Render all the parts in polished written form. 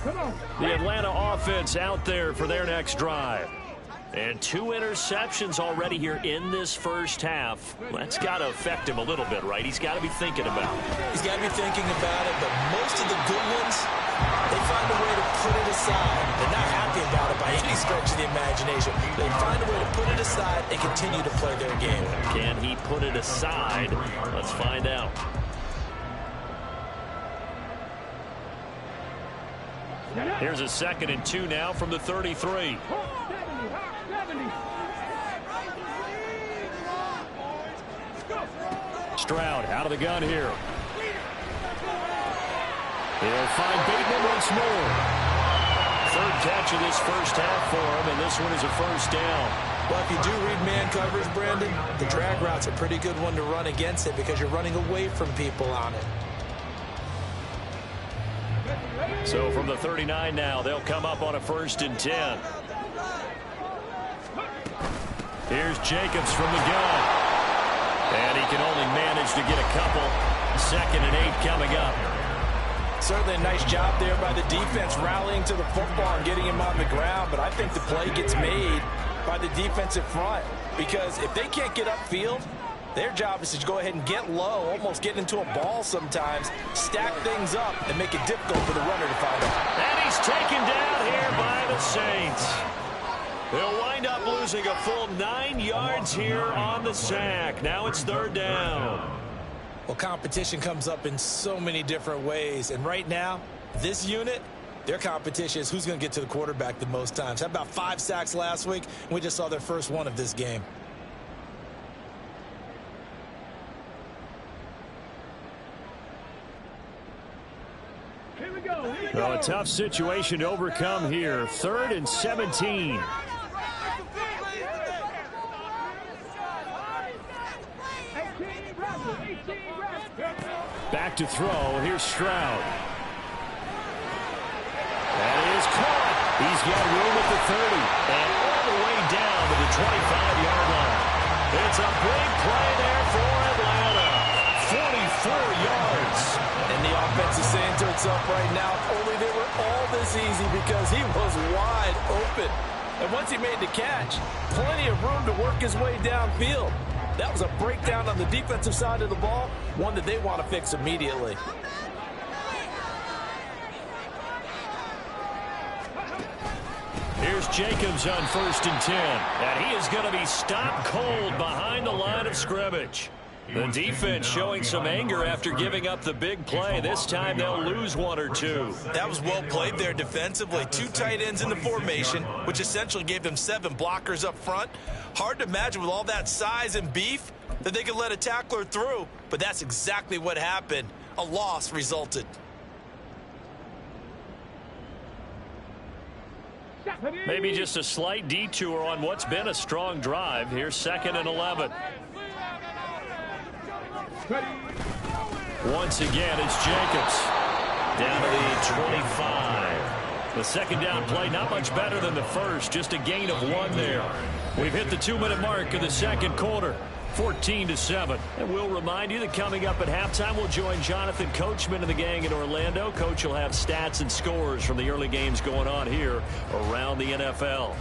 The Atlanta offense out there for their next drive. And 2 interceptions already here in this first half. That's got to affect him a little bit, right? He's got to be thinking about it. He's got to be thinking about it, but most of the good ones, they find a way to put it aside. They're not happy about it by any stretch of the imagination. They find a way to put it aside and continue to play their game. Can he put it aside? Let's find out. Here's a 2nd and 2 now from the 33. Stroud out of the gun here. He'll find Bateman once more. 3rd catch of this first half for him, and this one is a first down. Well, if you do read man coverage, Brandon, the drag route's a pretty good one to run against it because you're running away from people on it. So from the 39 now, they'll come up on a 1st and 10. Here's Jacobs from the gun. And he can only manage to get a couple. 2nd and 8 coming up. Certainly a nice job there by the defense rallying to the football and getting him on the ground. But I think the play gets made by the defensive front. Because if they can't get upfield, their job is to go ahead and get low, almost get into a ball sometimes, stack things up, and make it difficult for the runner to find out. And he's taken down here by the Saints. They'll wind up losing a full 9 yards here on the sack. Now it's 3rd down. Well, competition comes up in so many different ways. And right now, this unit, their competition is who's going to get to the quarterback the most times. Had about 5 sacks last week, and we just saw their first one of this game. Well, a tough situation to overcome here. 3rd and 17. Back to throw. Here's Stroud. That is caught. He's got room at the 30 and all the way down to the 25-yard line. It's a big play there for Atlanta. 44 yards. And the offense is saying to itself right now, if only they were all this easy, because he was wide open. And once he made the catch, plenty of room to work his way downfield. That was a breakdown on the defensive side of the ball, one that they want to fix immediately. Here's Jacobs on 1st and 10. And he is going to be stopped cold behind the line of scrimmage. The defense showing some anger after giving up the big play. This time they'll lose 1 or 2. That was well played there defensively. 2 tight ends in the formation, which essentially gave them 7 blockers up front. Hard to imagine with all that size and beef that they could let a tackler through, but that's exactly what happened. A loss resulted. Maybe just a slight detour on what's been a strong drive. Here's 2nd and 11. Once again, it's Jacobs. Down to the 25. The 2nd down play, not much better than the first. Just a gain of 1 there. We've hit the 2-minute mark of the 2nd quarter. 14-7. And we'll remind you that coming up at halftime, we'll join Jonathan Coachman and the gang in Orlando. Coach will have stats and scores from the early games going on here around the NFL.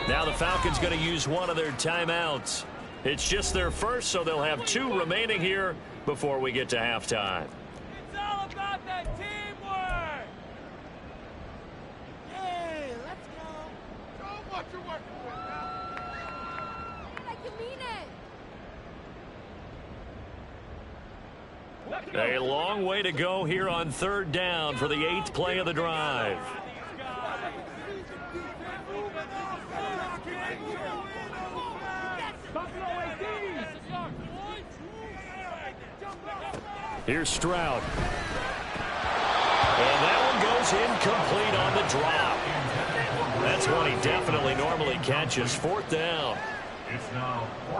Now the Falcons going to use one of their timeouts. It's just their first, so they'll have 2 remaining here before we get to halftime. It's all about that teamwork. Hey, let's go. Show them what you're working with now. I can mean it. A long way to go here on 3rd down for the 8th play of the drive. Here's Stroud. And that one goes incomplete on the drop. That's one he definitely normally catches. 4th down.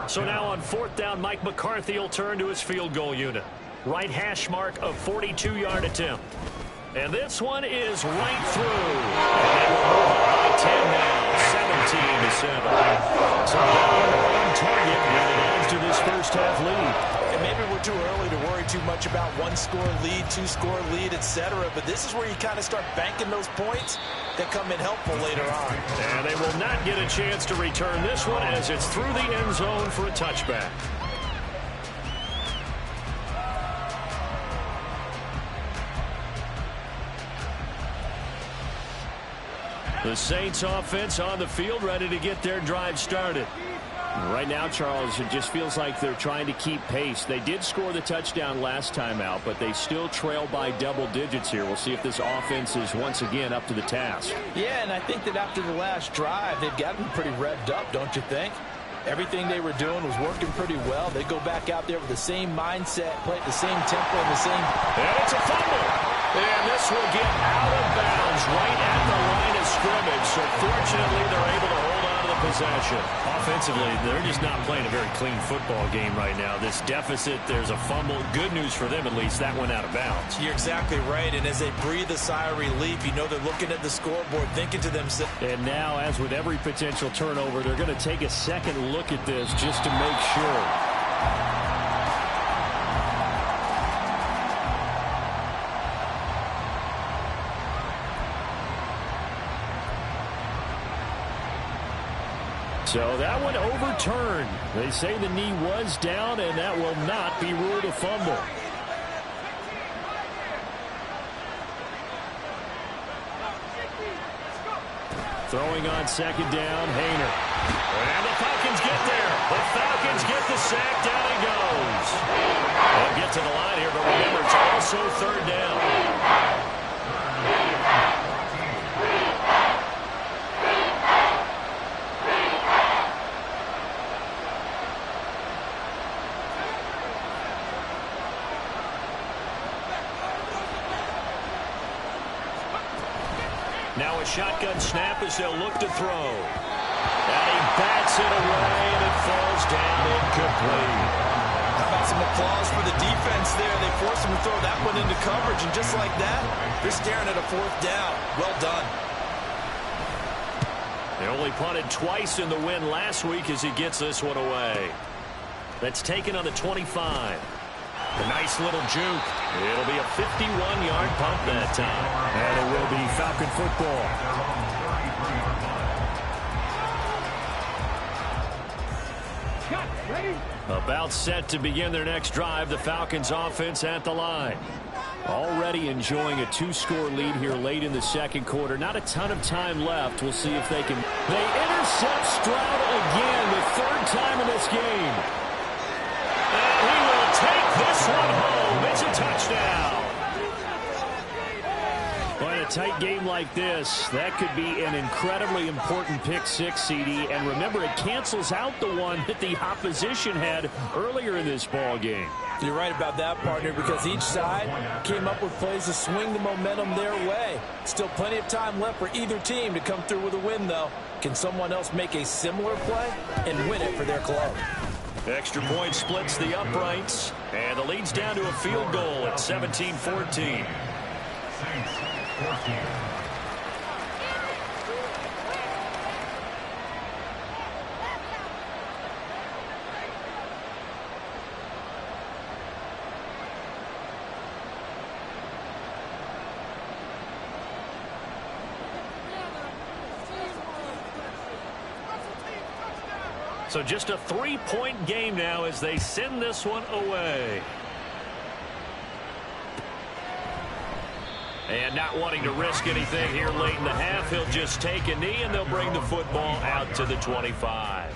So now on 4th down, Mike McCarthy will turn to his field goal unit. Right hash mark of 42-yard attempt. And this one is right through. And they will move on by 10 now, 17-7. So on target when it adds to this first-half lead. And maybe we're too early to worry too much about one-score lead, two-score lead, etc. But this is where you kind of start banking those points that come in helpful later on. And they will not get a chance to return this one as it's through the end zone for a touchback. The Saints offense on the field ready to get their drive started. Right now, Charles, it just feels like they're trying to keep pace. They did score the touchdown last time out, but they still trail by double digits here. We'll see if this offense is once again up to the task. Yeah, and I think that after the last drive, they've gotten pretty revved up, don't you think? Everything they were doing was working pretty well. They go back out there with the same mindset, play at the same tempo, and the same... And it's a fumble. And this will get out of bounds right at the line of scrimmage. So fortunately, they're able to hold on to the possession. Offensively, they're just not playing a very clean football game right now. This deficit, there's a fumble. Good news for them, at least. That went out of bounds. You're exactly right. And as they breathe a sigh of relief, you know they're looking at the scoreboard, thinking to themselves. And now, as with every potential turnover, they're going to take a second look at this just to make sure. So that one overturned. They say the knee was down, and that will not be ruled a fumble. Throwing on second down, Haener. And the Falcons get there. The Falcons get the sack. Down he goes. They'll get to the line here, but remember, it's also third down. Now a shotgun snap as they'll look to throw. And he bats it away, and it falls down incomplete. How about some applause for the defense there? They forced him to throw that one into coverage, and just like that, they're staring at a fourth down. Well done. They only punted twice in the win last week as he gets this one away. That's taken on the 25. A nice little juke. It'll be a 51-yard pump that time. And it will be Falcon football. About set to begin their next drive, the Falcons offense at the line. Already enjoying a two-score lead here late in the second quarter. Not a ton of time left. We'll see if they can. They intercept Stroud again, the third time in this game. And he will take this one home. It's a touchdown. Well, in a tight game like this, that could be an incredibly important pick six, CD. And remember, it cancels out the one that the opposition had earlier in this ball game. You're right about that, partner, because each side came up with plays to swing the momentum their way. Still plenty of time left for either team to come through with a win, though. Can someone else make a similar play and win it for their club? Extra point splits the uprights, and the lead's down to a field goal at 17-14. So just a three-point game now as they send this one away. And not wanting to risk anything here late in the half, he'll just take a knee and they'll bring the football out to the 25.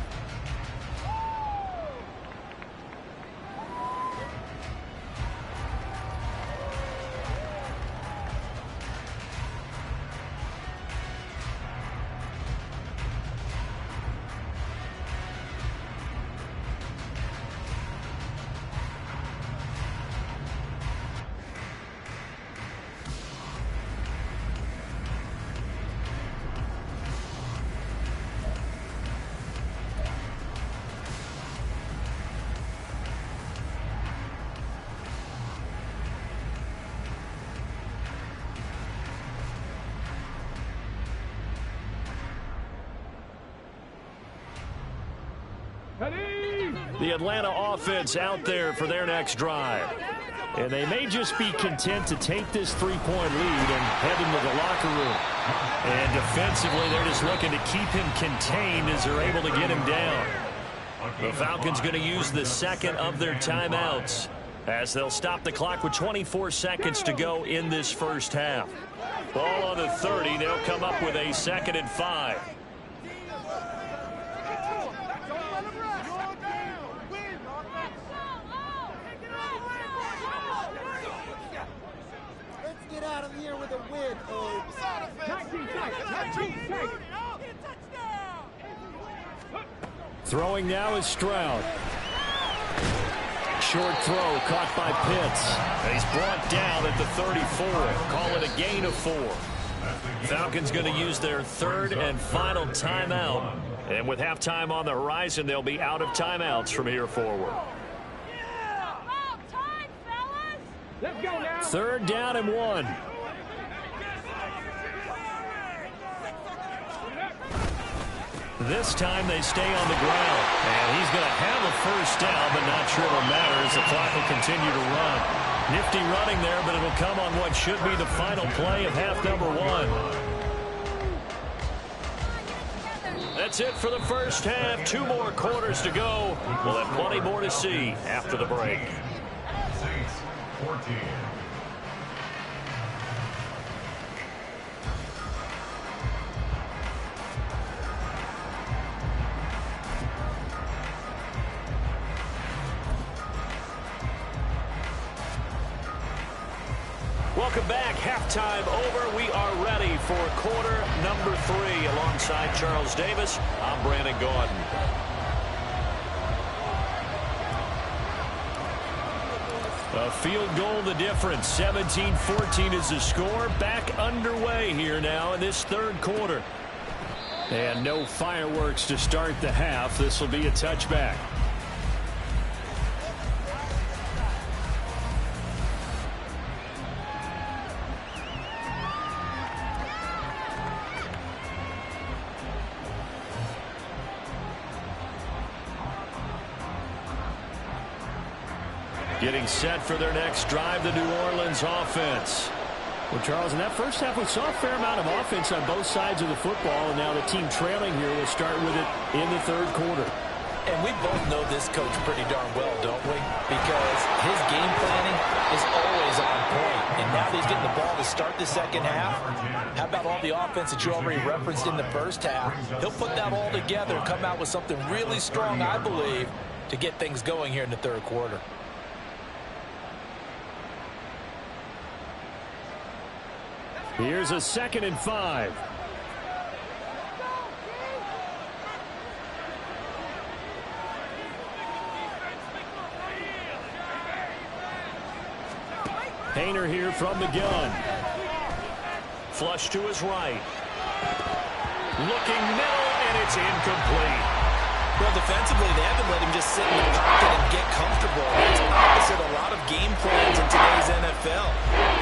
The Atlanta offense out there for their next drive. And they may just be content to take this three-point lead and head into the locker room. And defensively, they're just looking to keep him contained as they're able to get him down. The Falcons going to use the second of their timeouts as they'll stop the clock with 24 seconds to go in this first half. Ball on the 30. They'll come up with a 2nd and 5. Get out of here with a win, Throwing now is Stroud. Short throw caught by Pitts. And he's brought down at the 34. Call it a gain of 4. Falcons going to use their 3rd and final timeout. And with halftime on the horizon, they'll be out of timeouts from here forward. 3rd down and 1. This time they stay on the ground. And he's going to have a first down, but not sure it'll matter as the clock will continue to run. Nifty running there, but it'll come on what should be the final play of half number 1. That's it for the first half. 2 more quarters to go. We'll have plenty more to see after the break. 14. Welcome back. Halftime over. We are ready for quarter number 3. Alongside Charles Davis, I'm Brandon Gaudin. A field goal the difference. 17-14 is the score. Back underway here now in this 3rd quarter. And no fireworks to start the half. This will be a touchback. Getting set for their next drive, the New Orleans offense. Well, Charles, in that first half, we saw a fair amount of offense on both sides of the football, and now the team trailing here will start with it in the 3rd quarter. And we both know this coach pretty darn well, don't we? Because his game planning is always on point. And now that he's getting the ball to start the second half, how about all the offense that you already referenced in the first half? He'll put that all together and come out with something really strong, I believe, to get things going here in the 3rd quarter. Here's a 2nd and 5. Painter here from the gun. Flush to his right. Looking middle, and it's incomplete. Well, defensively, they haven't let him just sit in the pocket and get comfortable. That's opposite a lot of game plans in today's NFL.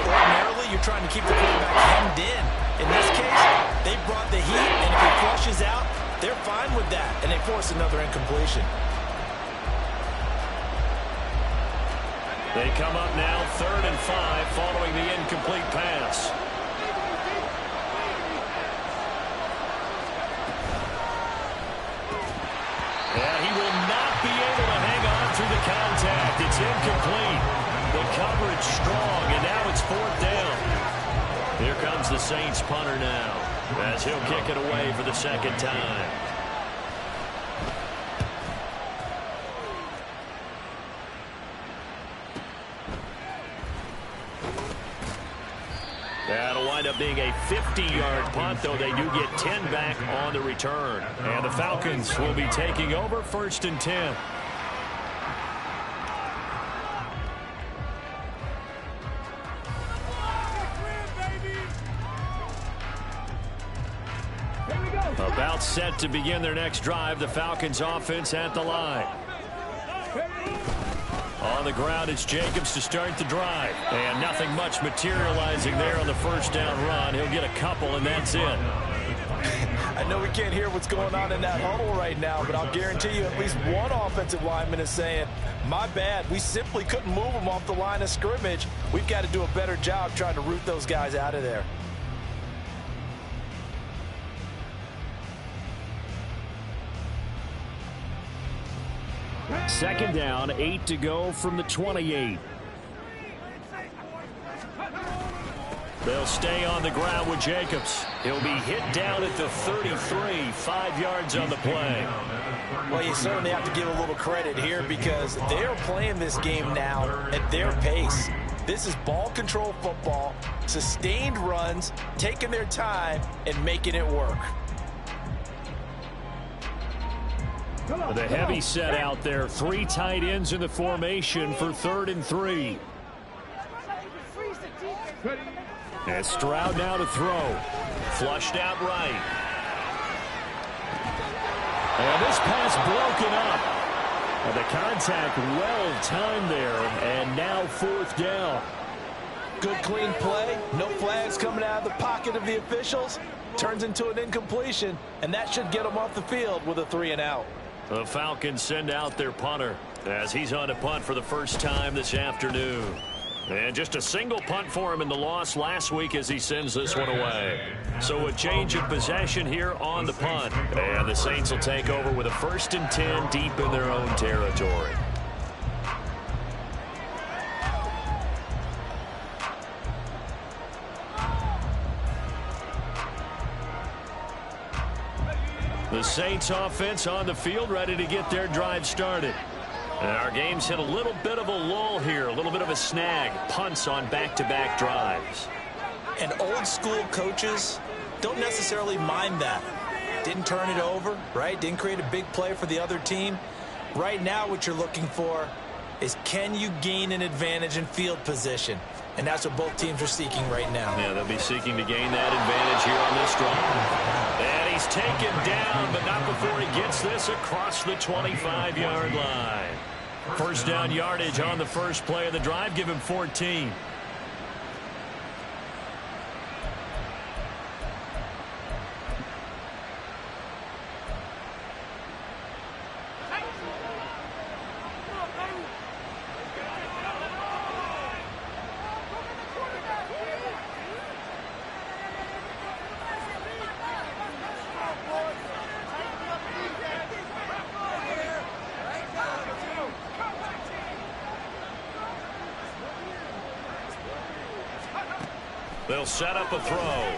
Ordinarily, you're trying to keep the quarterback hemmed in. In this case, they brought the heat, and if he flushes out, they're fine with that, and they force another incompletion. They come up now 3rd and 5 following the incomplete pass. Yeah, he will not be able to hang on through the contact. It's incomplete. The coverage strong, and now it's 4th down. Here comes the Saints punter now as he'll kick it away for the 2nd time. That'll wind up being a 50-yard punt, though they do get 10 back on the return. And the Falcons will be taking over 1st and 10. About set to begin their next drive, the Falcons offense at the line. On the ground, it's Jacobs to start the drive. And nothing much materializing there on the 1st down run. He'll get a couple, and that's it. I know we can't hear what's going on in that huddle right now, but I'll guarantee you at least one offensive lineman is saying, my bad, we simply couldn't move them off the line of scrimmage. We've got to do a better job trying to root those guys out of there. Second down, 8 to go from the 28. They'll stay on the ground with Jacobs. He'll be hit down at the 33, 5 yards on the play. Well, you certainly have to give a little credit here because they're playing this game now at their pace. This is ball control football, sustained runs, taking their time, and making it work. The heavy set out there. 3 tight ends in the formation for 3rd and 3. And Stroud now to throw. Flushed out right. And this pass broken up. And the contact well timed there. And now 4th down. Good clean play. No flags coming out of the pocket of the officials. Turns into an incompletion. And that should get them off the field with a 3 and out. The Falcons send out their punter as he's on to punt for the first time this afternoon. And just a single punt for him in the loss last week as he sends this one away. So a change of possession here on the punt. And the Saints will take over with a 1st and 10 deep in their own territory. The Saints offense on the field ready to get their drive started. And our game's hit a little bit of a lull here, a little bit of a snag. Punts on back-to-back drives. And old school coaches don't necessarily mind that. Didn't turn it over, right? Didn't create a big play for the other team. Right now what you're looking for is can you gain an advantage in field position? And that's what both teams are seeking right now. Yeah, they'll be seeking to gain that advantage here on this drive. And he's taken down, but not before he gets this across the 25-yard line. 1st down yardage on the first play of the drive. Give him 14. They'll set up a throw.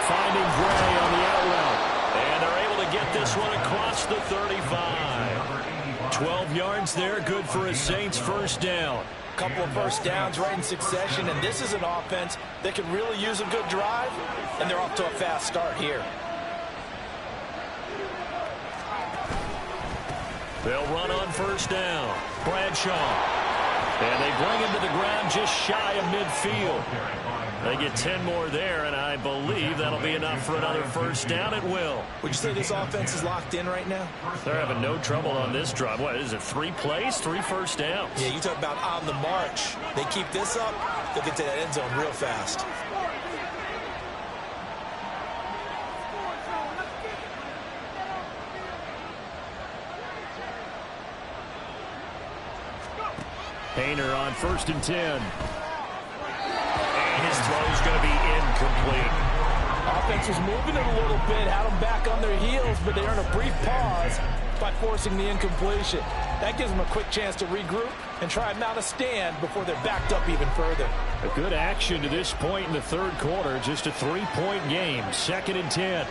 Finding Gray on the out route. And they're able to get this one across the 35. 12 yards there, good for a Saints 1st down. Couple of 1st downs right in succession, and this is an offense that can really use a good drive, and they're off to a fast start here. They'll run on 1st down. Bradshaw. And they bring him to the ground just shy of midfield. They get 10 more there, and I believe that'll be enough for another 1st down. It will. Would you say this offense is locked in right now? They're having no trouble on this drive. What is it, 3 plays, 3 1st downs? Yeah, you talk about on the march. They keep this up, they'll get to that end zone real fast. Haener on 1st and 10. And his throw's going to be incomplete. Offense was moving it a little bit, had them back on their heels, but they earn a brief pause by forcing the incompletion. That gives them a quick chance to regroup and try and mount a stand before they're backed up even further. A good action to this point in the 3rd quarter. Just a 3-point game. 2nd and 10.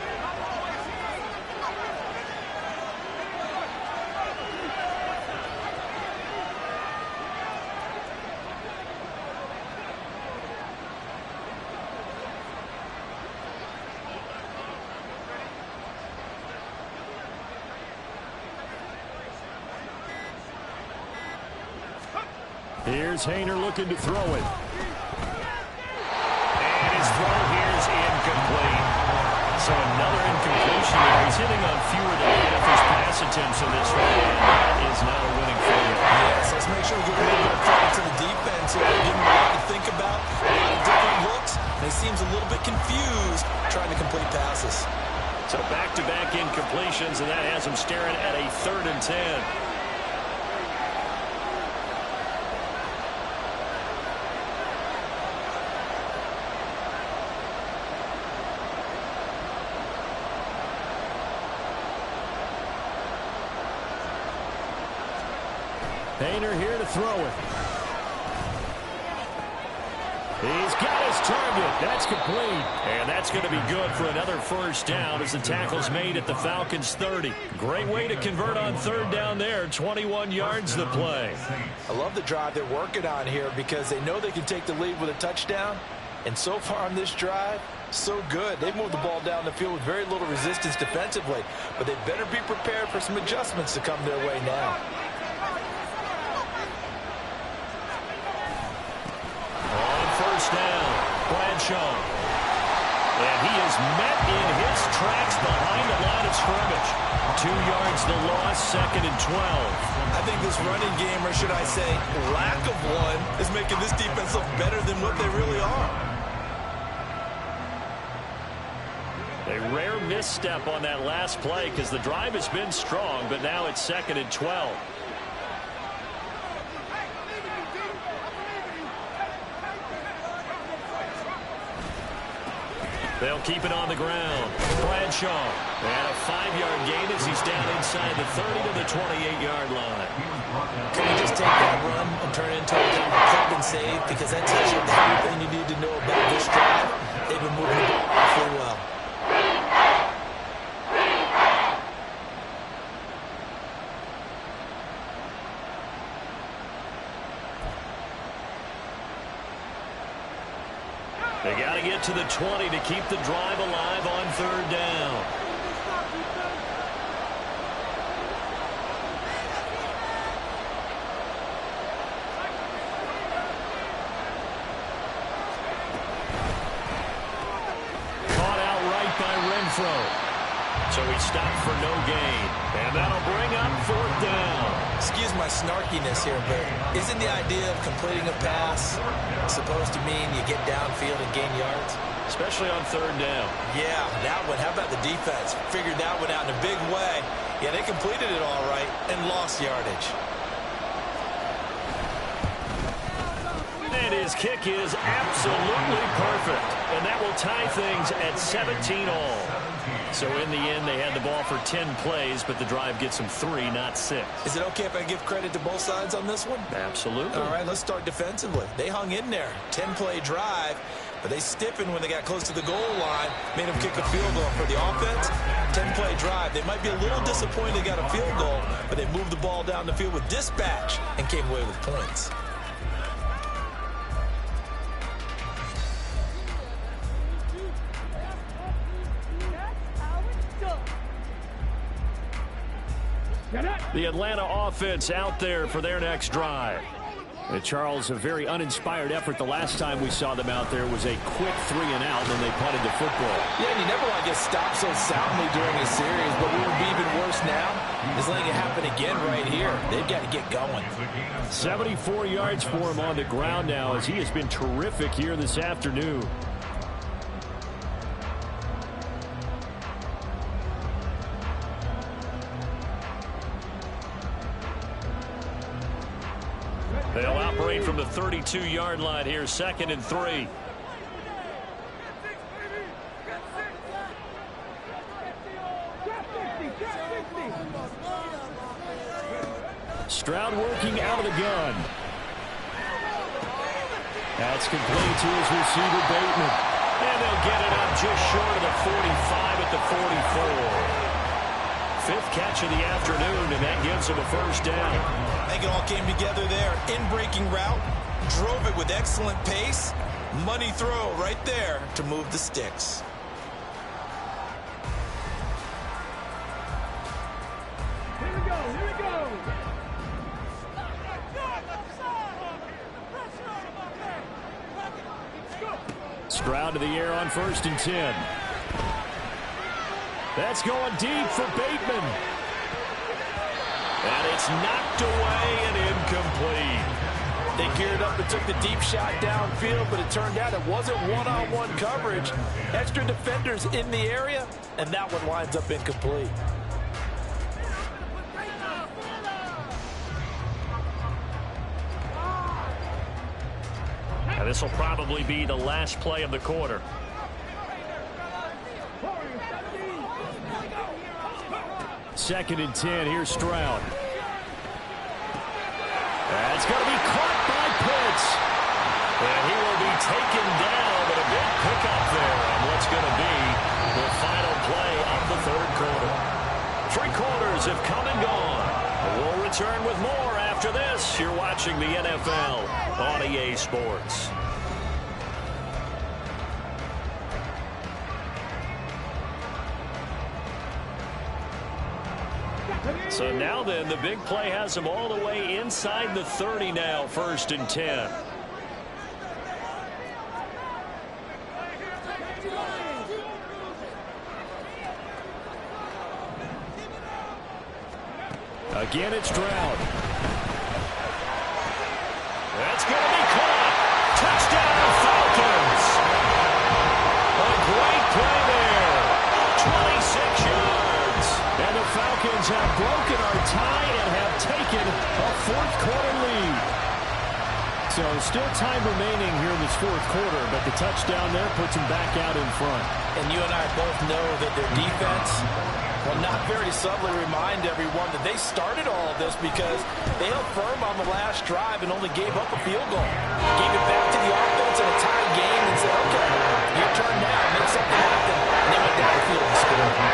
Here's Haener looking to throw it. And his throw here is incomplete. So another incompletion. He's hitting on fewer than half his pass attempts in this one. That is not a winning formula. Yes, let's make sure we give a little bit of credit to the defense here. Give them a lot to think about, a lot of different looks. and he seems a little bit confused trying to complete passes. So back-to-back incompletions, and that has him staring at a 3rd and 10. Painter here to throw it. He's got his target. That's complete. And that's going to be good for another 1st down as the tackle's made at the Falcons' 30. Great way to convert on 3rd down there. 21 yards the play. I love the drive they're working on here because they know they can take the lead with a touchdown. And so far on this drive, so good. They've moved the ball down the field with very little resistance defensively. But they better be prepared for some adjustments to come their way now. Down, Bradshaw. And he is met in his tracks behind the line of scrimmage. 2 yards the loss, 2nd and 12. I think this running game, or should I say lack of one, is making this defense look better than what they really are. A rare misstep on that last play because the drive has been strong, but now it's 2nd and 12. They'll keep it on the ground. Bradshaw. And a 5-yard gain as he's down inside the 30 to the 28-yard line. Can you just take that run and turn it into a kind of clip and save? Because that tells you everything you need to know about this drive. They've been moving the ball awfully well. They got to get to the 20 to keep the drive alive on 3rd down. Caught out right by Renfro. So he stopped for no gain. And that'll bring up 4th down. Excuse my snarkiness here, but isn't the idea of completing a pass supposed to mean you get downfield and gain yards? Especially on 3rd down. Yeah, that one. How about the defense? Figured that one out in a big way. Yeah, they completed it all right and lost yardage. And his kick is absolutely perfect. And that will tie things at 17 all. So in the end, they had the ball for 10 plays, but the drive gets them 3, not 6. Is it okay if I give credit to both sides on this one? Absolutely. All right, let's start defensively. They hung in there. 10-play drive, but they stiffened when they got close to the goal line, made them kick a field goal. For the offense, 10-play drive. They might be a little disappointed they got a field goal, but they moved the ball down the field with dispatch and came away with points. The Atlanta offense out there for their next drive. And Charles, a very uninspired effort. The last time we saw them out there was a quick 3 and out, and then they punted the football. Yeah, and you never want to get stopped so soundly during a series, but what would be even worse now is letting it happen again right here. They've got to get going. 74 yards for him on the ground now as he has been terrific here this afternoon. They'll operate from the 32-yard line here, 2nd and 3. Stroud working out of the gun. That's complete to his receiver, Bateman. And they'll get it up just short of the 45 at the 44. 5th catch of the afternoon, and that gives him a 1st down. I think it all came together there. In-breaking route, drove it with excellent pace. Money throw right there to move the sticks. Here we go, here we go. Stroud to the air on 1st and 10. That's going deep for Bateman. And it's knocked away and incomplete. They geared up and took the deep shot downfield, but it turned out it wasn't one-on-one coverage. Extra defenders in the area, and that one winds up incomplete. And this will probably be the last play of the quarter. Second and 10. Here's Stroud. That's going to be caught by Pitts. And he will be taken down, but a big pickup there on what's going to be the final play of the third quarter. 3 quarters have come and gone. We'll return with more after this. You're watching the NFL on EA Sports. So now then, the big play has them all the way inside the 30 now, 1st and 10. Again, it's Stroud. That's going to be caught. Touchdown, Falcons. A great play there. 26 yards. And the Falcons have broken our tie and have taken a 4th quarter lead. So still time remaining here in this 4th quarter, but the touchdown there puts them back out in front. And you and I both know that their defense will not very subtly remind everyone that they started all of this because they held firm on the last drive and only gave up a field goal. Gave it back to the offense in a tied game and said, okay, your turn now, make something happen. And they went down the field and scored.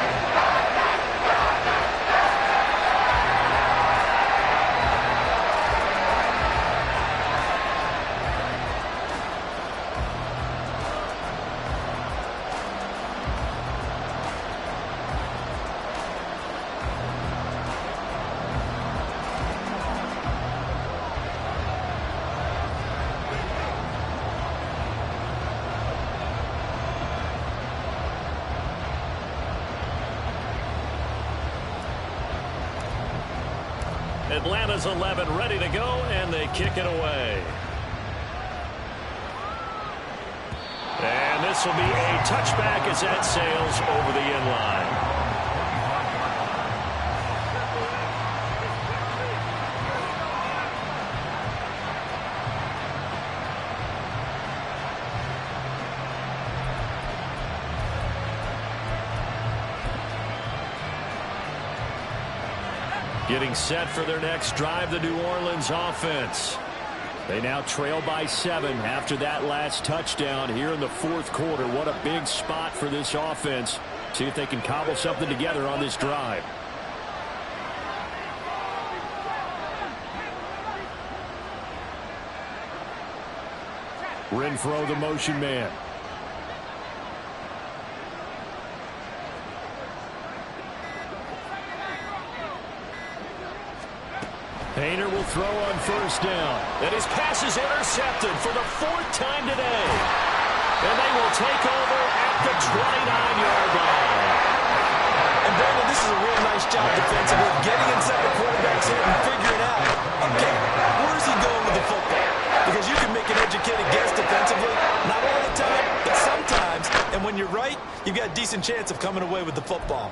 Atlanta's 11 ready to go, and they kick it away. And this will be a touchback as that sails over the end line. Getting set for their next drive, the New Orleans offense. They now trail by 7 after that last touchdown here in the 4th quarter. What a big spot for this offense. See if they can cobble something together on this drive. Renfro, the motion man. Painter will throw on 1st down. And his pass is intercepted for the 4th time today. And they will take over at the 29-yard line. And Brandon, this is a real nice job defensively, getting inside the quarterback's head and figuring out, okay, where's he going with the football? Because you can make an educated guess defensively, not all the time, but sometimes. And when you're right, you've got a decent chance of coming away with the football.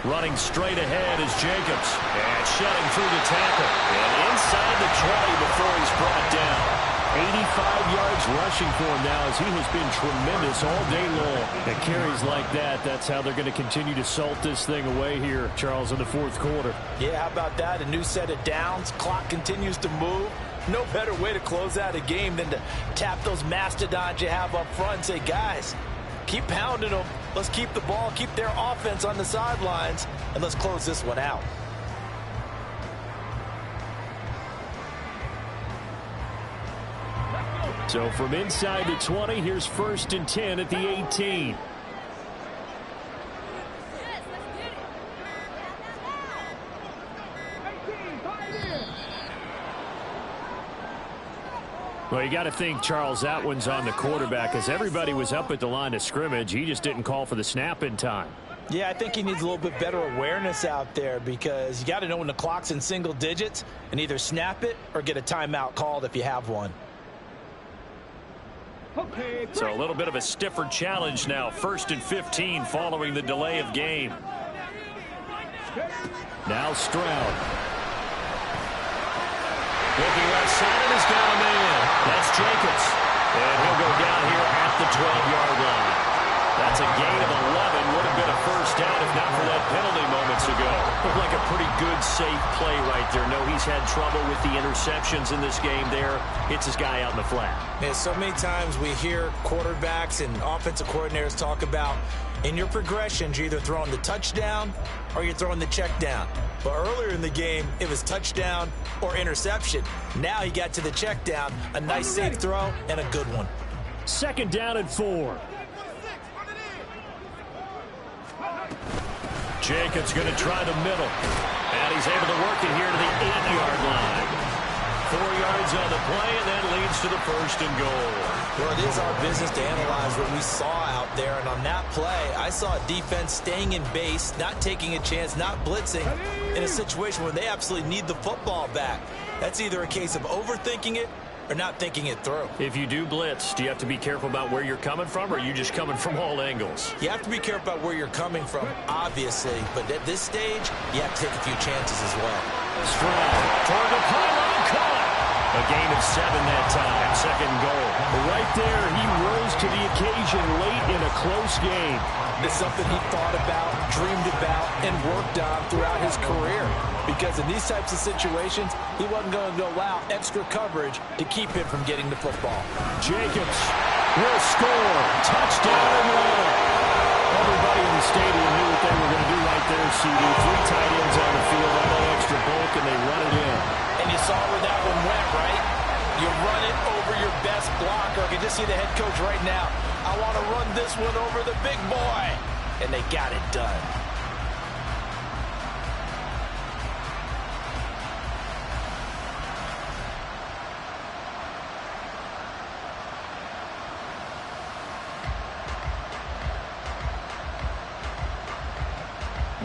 Running straight ahead is Jacobs. And shedding through the tackle. And inside the 20 before he's brought down. 85 yards rushing for him now as he has been tremendous all day long. And carries like that, that's how they're going to continue to salt this thing away here, Charles, in the 4th quarter. Yeah, how about that? A new set of downs. Clock continues to move. No better way to close out a game than to tap those mastodons you have up front and say, guys, keep pounding them. Let's keep the ball, keep their offense on the sidelines, and let's close this one out. So from inside the 20, here's 1st and 10 at the 18. Well, you got to think, Charles, that one's on the quarterback as everybody was up at the line of scrimmage. He just didn't call for the snap in time. Yeah, I think he needs a little bit better awareness out there because you got to know when the clock's in single digits and either snap it or get a timeout called if you have one. So a little bit of a stiffer challenge now. 1st and 15 following the delay of game. Now Stroud. Looking left side and has got a man. That's Jacobs. And he'll go down here at the 12-yard line. That's a gain of 11. Would have been a first down if not for that penalty moments ago. Looked like a pretty good, safe play right there. No, he's had trouble with the interceptions in this game there. Hits his guy out in the flat. And so many times we hear quarterbacks and offensive coordinators talk about in your progressions, you're either throwing the touchdown or you're throwing the check down. But earlier in the game, it was touchdown or interception. Now he got to the check down, a nice safe throw, and a good one. 2nd down and 4. Jacobs going to try the middle. And he's able to work it here to the 8-yard line. 4 yards on the play, and that leads to the 1st and goal. Well, it is our business to analyze what we saw out there. And on that play, I saw a defense staying in base, not taking a chance, not blitzing in a situation where they absolutely need the football back. That's either a case of overthinking it or not thinking it through. If you do blitz, do you have to be careful about where you're coming from, or are you just coming from all angles? You have to be careful about where you're coming from, obviously. But at this stage, you have to take a few chances as well. Stroud toward the pylon, caught. A gain of 7 that time. 2nd goal. Right there, he rose to the occasion late in a close game. It's something he thought about, dreamed about, and worked on throughout his career. Because in these types of situations, he wasn't going to allow extra coverage to keep him from getting the football. Jacobs will score. Touchdown and run. Everybody in the stadium knew what they were going to do right there, CD. 3 tight ends on the field, all that extra bulk, and they run it in. And you saw where that one went, right? You run it over your best blocker. I can just see the head coach right now. I want to run this one over the big boy. And they got it done.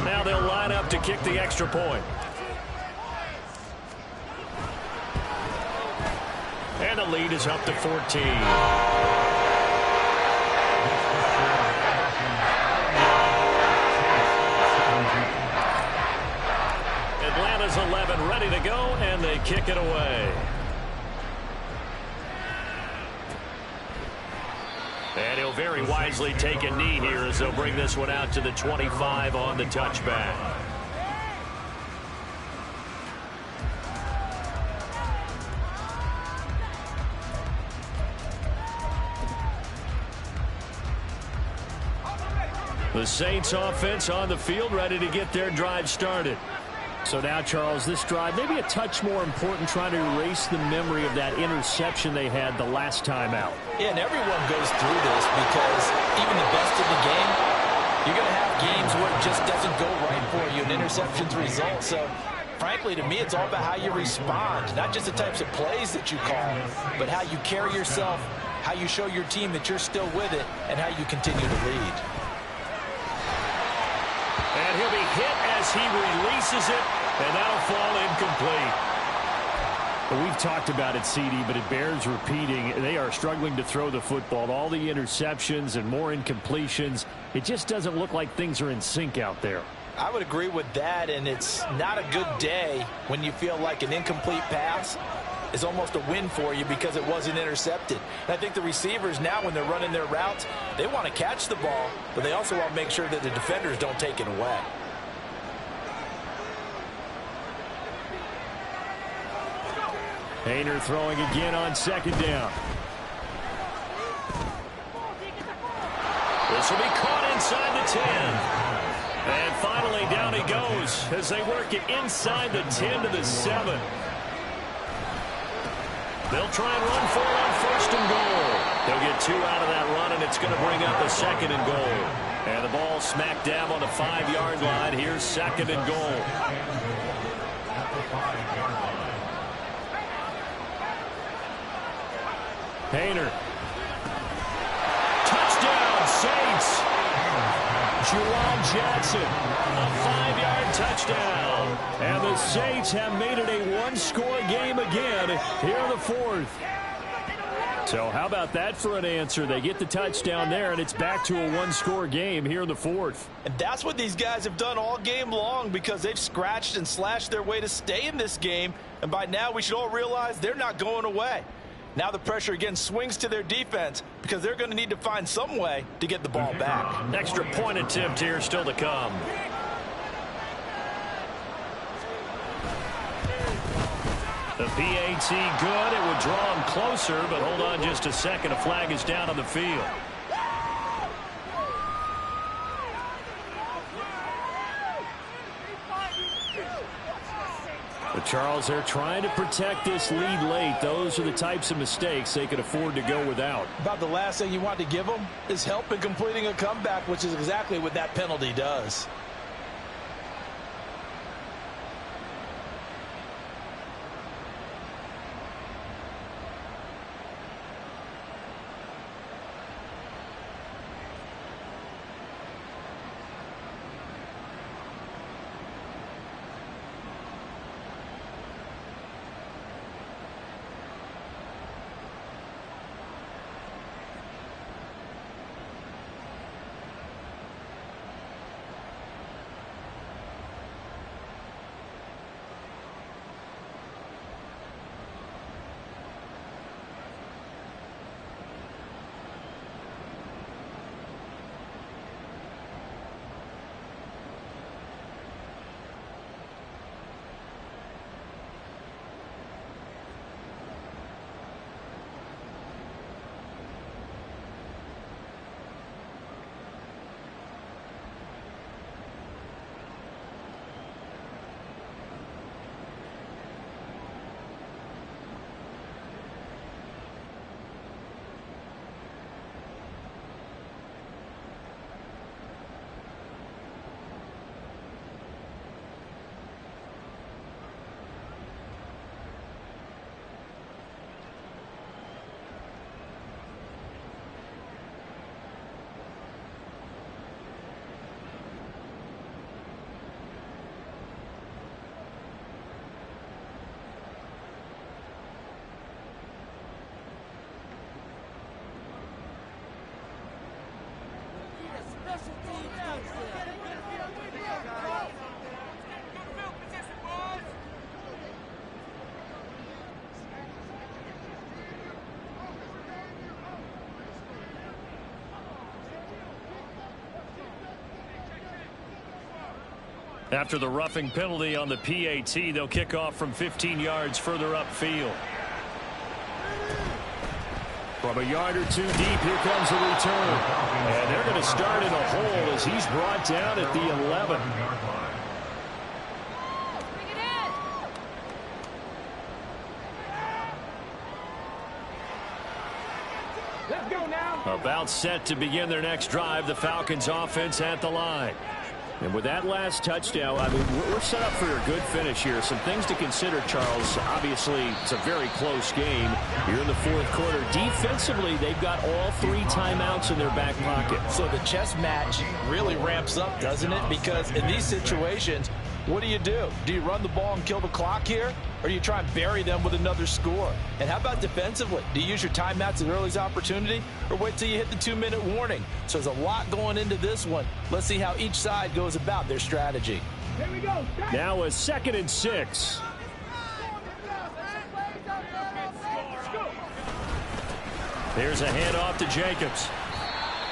Now they'll line up to kick the extra point. And the lead is up to 14. Atlanta's 11 ready to go, and they kick it away. And he'll very wisely take a knee here as they'll bring this one out to the 25 on the touchback. The Saints offense on the field, ready to get their drive started. So now, Charles, this drive maybe a touch more important, trying to erase the memory of that interception they had the last time out. Yeah, and everyone goes through this because even the best of the game, you're going to have games where it just doesn't go right for you, and interceptions result. So, frankly, to me, it's all about how you respond, not just the types of plays that you call, but how you carry yourself, how you show your team that you're still with it, and how you continue to lead. And he'll be hit as he releases it, and that'll fall incomplete. Well, we've talked about it, CD, but it bears repeating. They are struggling to throw the football. All the interceptions and more incompletions. It just doesn't look like things are in sync out there. I would agree with that, and it's not a good day when you feel like an incomplete pass is almost a win for you because it wasn't intercepted. And I think the receivers now, when they're running their routes, they want to catch the ball, but they also want to make sure that the defenders don't take it away. Haener throwing again on 2nd down. This will be caught inside the 10. And finally down he goes as they work it inside the 10 to the 7. They'll try and run for it on 1st and goal. They'll get 2 out of that run, and it's going to bring up a 2nd and goal. And the ball smack dab on the 5-yard line. Here's 2nd and goal. Painter. Touchdown, Saints. Juwan Jackson, a 5-yard touchdown. And the Saints have made it a one-score game again here in the fourth. So how about that for an answer? They get the touchdown there, and it's back to a one-score game here in the fourth. And that's what these guys have done all game long, because they've scratched and slashed their way to stay in this game. And by now we should all realize they're not going away. Now the pressure again swings to their defense, because they're going to need to find some way to get the ball back. Extra point attempt here still to come. The PAT good. It would draw him closer, but hold on just a second. A flag is down on the field. But Charles, they're trying to protect this lead late. Those are the types of mistakes they could afford to go without. About the last thing you want to give them is help in completing a comeback, which is exactly what that penalty does. After the roughing penalty on the PAT, they'll kick off from 15 yards further upfield. From a yard or two deep, here comes the return. And they're going to start in a hole as he's brought down at the 11. Let's go now. About set to begin their next drive, the Falcons offense at the line. And with that last touchdown, I mean, we're set up for a good finish here. Some things to consider, Charles. Obviously, it's a very close game here in the fourth quarter. Defensively, they've got all 3 timeouts in their back pocket. So the chess match really ramps up, doesn't it? Because in these situations, what do? Do you run the ball and kill the clock here? Or do you try and bury them with another score? And how about defensively? Do you use your timeouts at earliest opportunity, or wait till you hit the 2-minute warning? So there's a lot going into this one. Let's see how each side goes about their strategy. Here we go. Now a 2nd and 6. There's a handoff to Jacobs.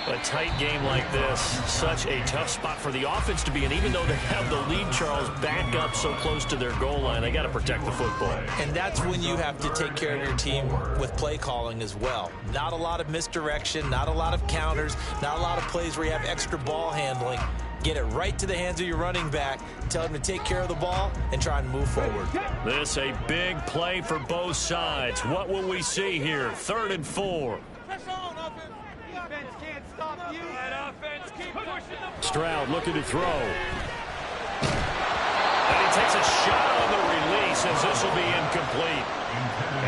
A tight game like this, such a tough spot for the offense to be in. Even though they have the lead, Charles, back up so close to their goal line, they got to protect the football. And that's when you have to take care of your team with play calling as well. Not a lot of misdirection, not a lot of counters, not a lot of plays where you have extra ball handling. Get it right to the hands of your running back, tell him to take care of the ball, and try and move forward. This a big play for both sides. What will we see here? 3rd and 4. Press on, offense. Defense can't stop you. That offense keep pushing the. Stroud looking to throw. And he takes a shot on the release as this will be incomplete.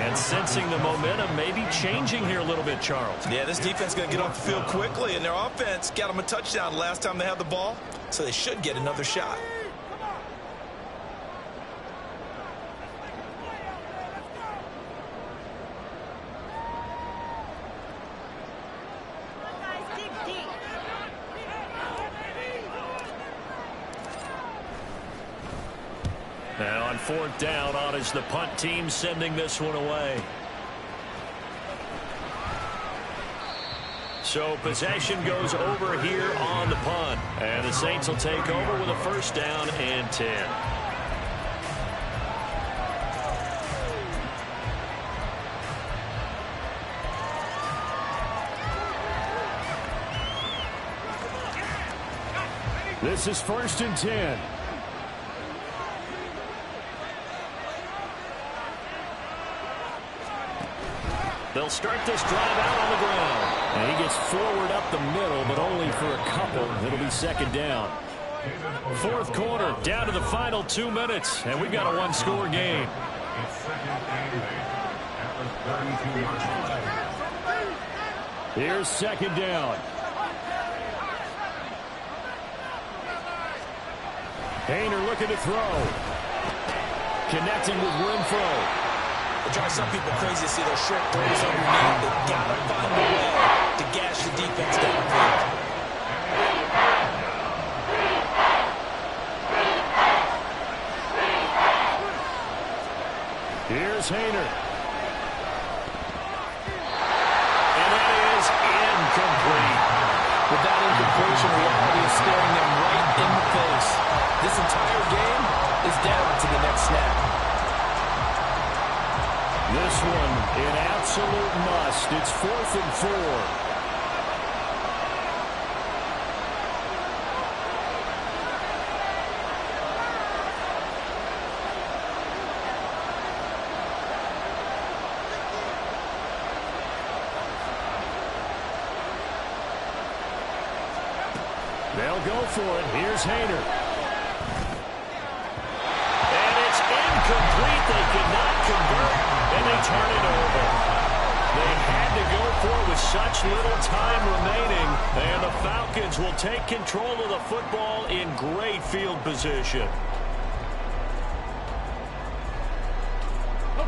And sensing the momentum maybe changing here a little bit, Charles. Yeah, this defense is going to get off the field quickly, and their offense got them a touchdown last time they had the ball, so they should get another shot. Now on fourth down, on is the punt team sending this one away. So possession goes over here on the punt. And the Saints will take over with a first down and 10. This is first and 10. They'll start this drive out on the ground. And he gets forward up the middle, but only for a couple. It'll be second down. Fourth quarter, down to the final 2 minutes, and we've got a one-score game. Here's second down. Haener looking to throw. Connecting with Renfro. It drives some people crazy to see those short throws underneath. They've got to find a way to gash the defense downfield. Here's Haener. And that is incomplete. With that incompletion, reality is staring them right in the face. This entire game is down to the next snap. This one, an absolute must. It's 4th and 4. They'll go for it. Here's Haener. And it's incomplete. They could not convert. And they turn it over. They had to go for it with such little time remaining. And the Falcons will take control of the football in great field position.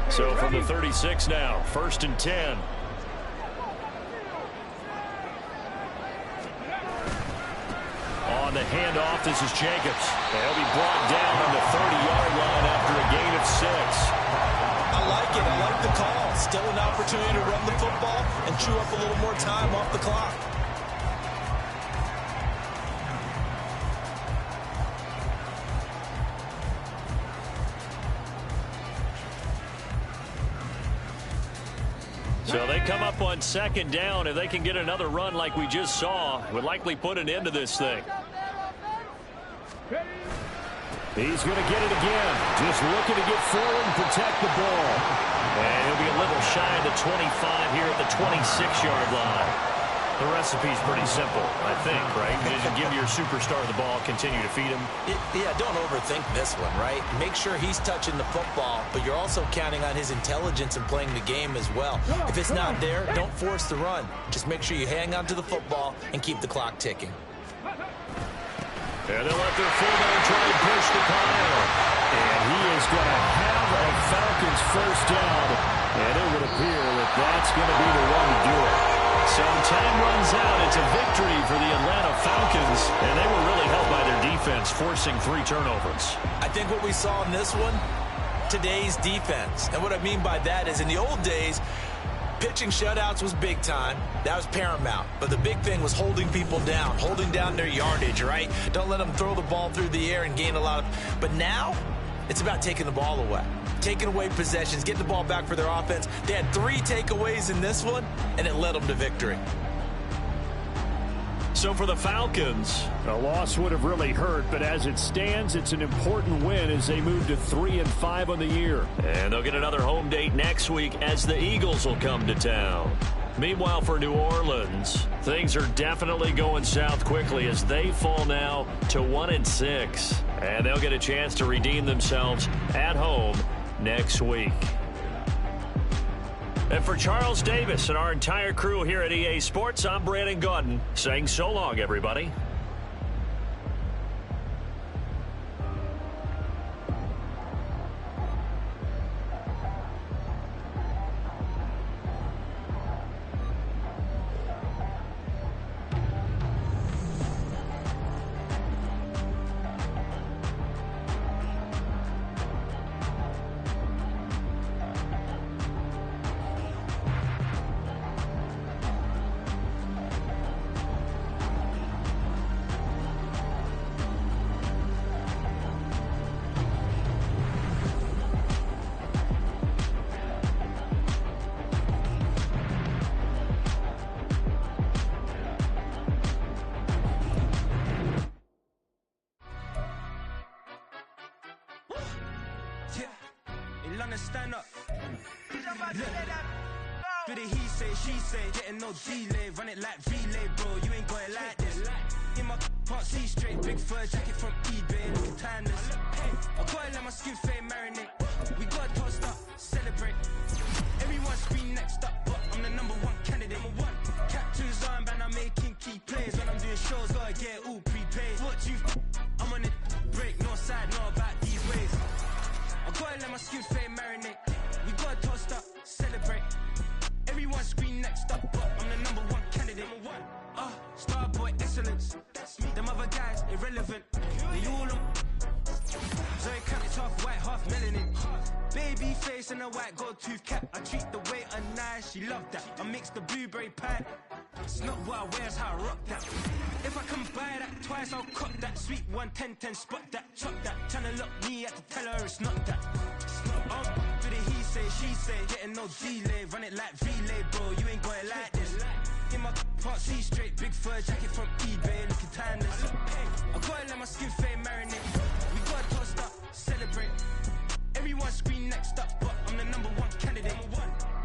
So from the 36 now, first and 10. On the handoff, this is Jacobs. They'll be brought down on the 30-yard line after a gain of 6. I like it. I like the call. Still an opportunity to run the football and chew up a little more time off the clock. So they come up on second down. If they can get another run like we just saw, would likely put an end to this thing. He's going to get it again. Just looking to get forward and protect the ball. And he'll be a little shy of the 25 here at the 26-yard line. The recipe's pretty simple, I think, right? Just give your superstar the ball, continue to feed him. Yeah, don't overthink this one, right? Make sure he's touching the football, but you're also counting on his intelligence and playing the game as well. If it's not there, don't force the run. Just make sure you hang on to the football and keep the clock ticking. And they'll let their fullback try and push the pile. And he is going to have a Falcons first down. And it would appear that that's going to be the one to do it. So time runs out. It's a victory for the Atlanta Falcons. And they were really helped by their defense, forcing 3 turnovers. I think what we saw in this one, today's defense. And what I mean by that is in the old days, pitching shutouts was big time. That was paramount. But the big thing was holding people down, holding down their yardage, right? Don't let them throw the ball through the air and gain a lot of... But now, it's about taking the ball away. Taking away possessions, getting the ball back for their offense. They had 3 takeaways in this one, and it led them to victory. So for the Falcons, a loss would have really hurt, but as it stands, it's an important win as they move to 3-5 on the year. And they'll get another home date next week as the Eagles will come to town. Meanwhile, for New Orleans, things are definitely going south quickly as they fall now to 1-6. And they'll get a chance to redeem themselves at home next week. And for Charles Davis and our entire crew here at EA Sports, I'm Brandon Gaudin saying so long, everybody. Stand up. Do the he say, she say, getting no delay, run it like relay, bro. You ain't got it like this. In my part C straight, big fur jacket from eBay, looking timeless. I gotta let my skin fade marinate. We gotta toast up, celebrate. Everyone scream next up, but I'm the #1 candidate. Captain's armband, I'm making key plays. When I'm doing shows, gotta get it all prepaid. What you I'm on it, break, no side, no about these ways. I gotta let my skin fade marinate. We gotta toast up, celebrate. Everyone scream next up, but I'm the #1 candidate. Starboy excellence. That's me. Them other guys irrelevant. They all on. Zoe Kravitz half white, half melanin. Baby face and a white gold tooth cap. I treat the waiter nice, she love that. I mix the blueberry pie. It's not what I wear, it's how I rock that. If I can buy that twice, I'll cut that. Sweet 110, spot that, chop that. Tryna look me at the tell her it's not that. Do the he say, she say, getting no delay, run it like relay, bro. You ain't got it like this. In my part C straight, big fur jacket from eBay, looking timeless. I gotta let my skin fade marinate. We gotta toast up, celebrate. Everyone scream next up, but I'm the #1 candidate.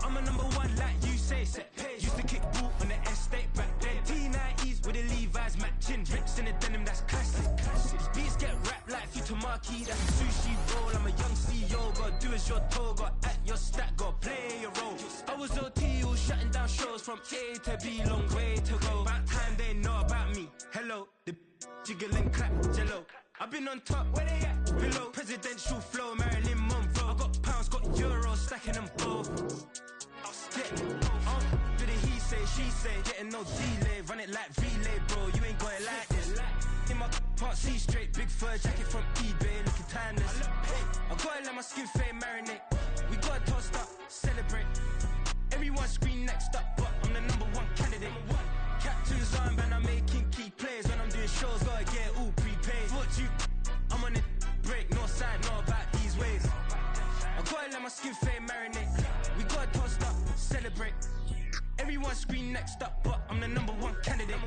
I'm a #1 like you say, set page. Used to kick ball on the estate back then. T90s with the Levi's matching. Rips in the denim, that's classic. These beats get wrapped like Futamaki, that's a sushi roll. I'm a young CEO, gotta do as you're told. Got at your stat, gotta play your role. I was OT, all shutting down shows from A to B, long way to go. About time they know about me. Hello, the jiggle and clap, jello. I've been on top, where they at? Below, presidential flow, Marilyn Monroe. I got pounds, got euros, stacking them both. Do the he say, she say, getting no delay, run it like relay, bro. You ain't got it like this. In my part C straight, big fur jacket from eBay, looking timeless. I gotta let my skin fade marinate. We gotta toast up, celebrate. Everyone scream next up, but I'm the #1 candidate. Captain's armband, I'm making key plays. When I'm doing shows, gotta get it all prepaid. What you I'm on it, break, no side, no about these ways. I gotta let my skin fade marinate. We gotta toast up, celebrate. Everyone scream next up, but I'm the #1 candidate.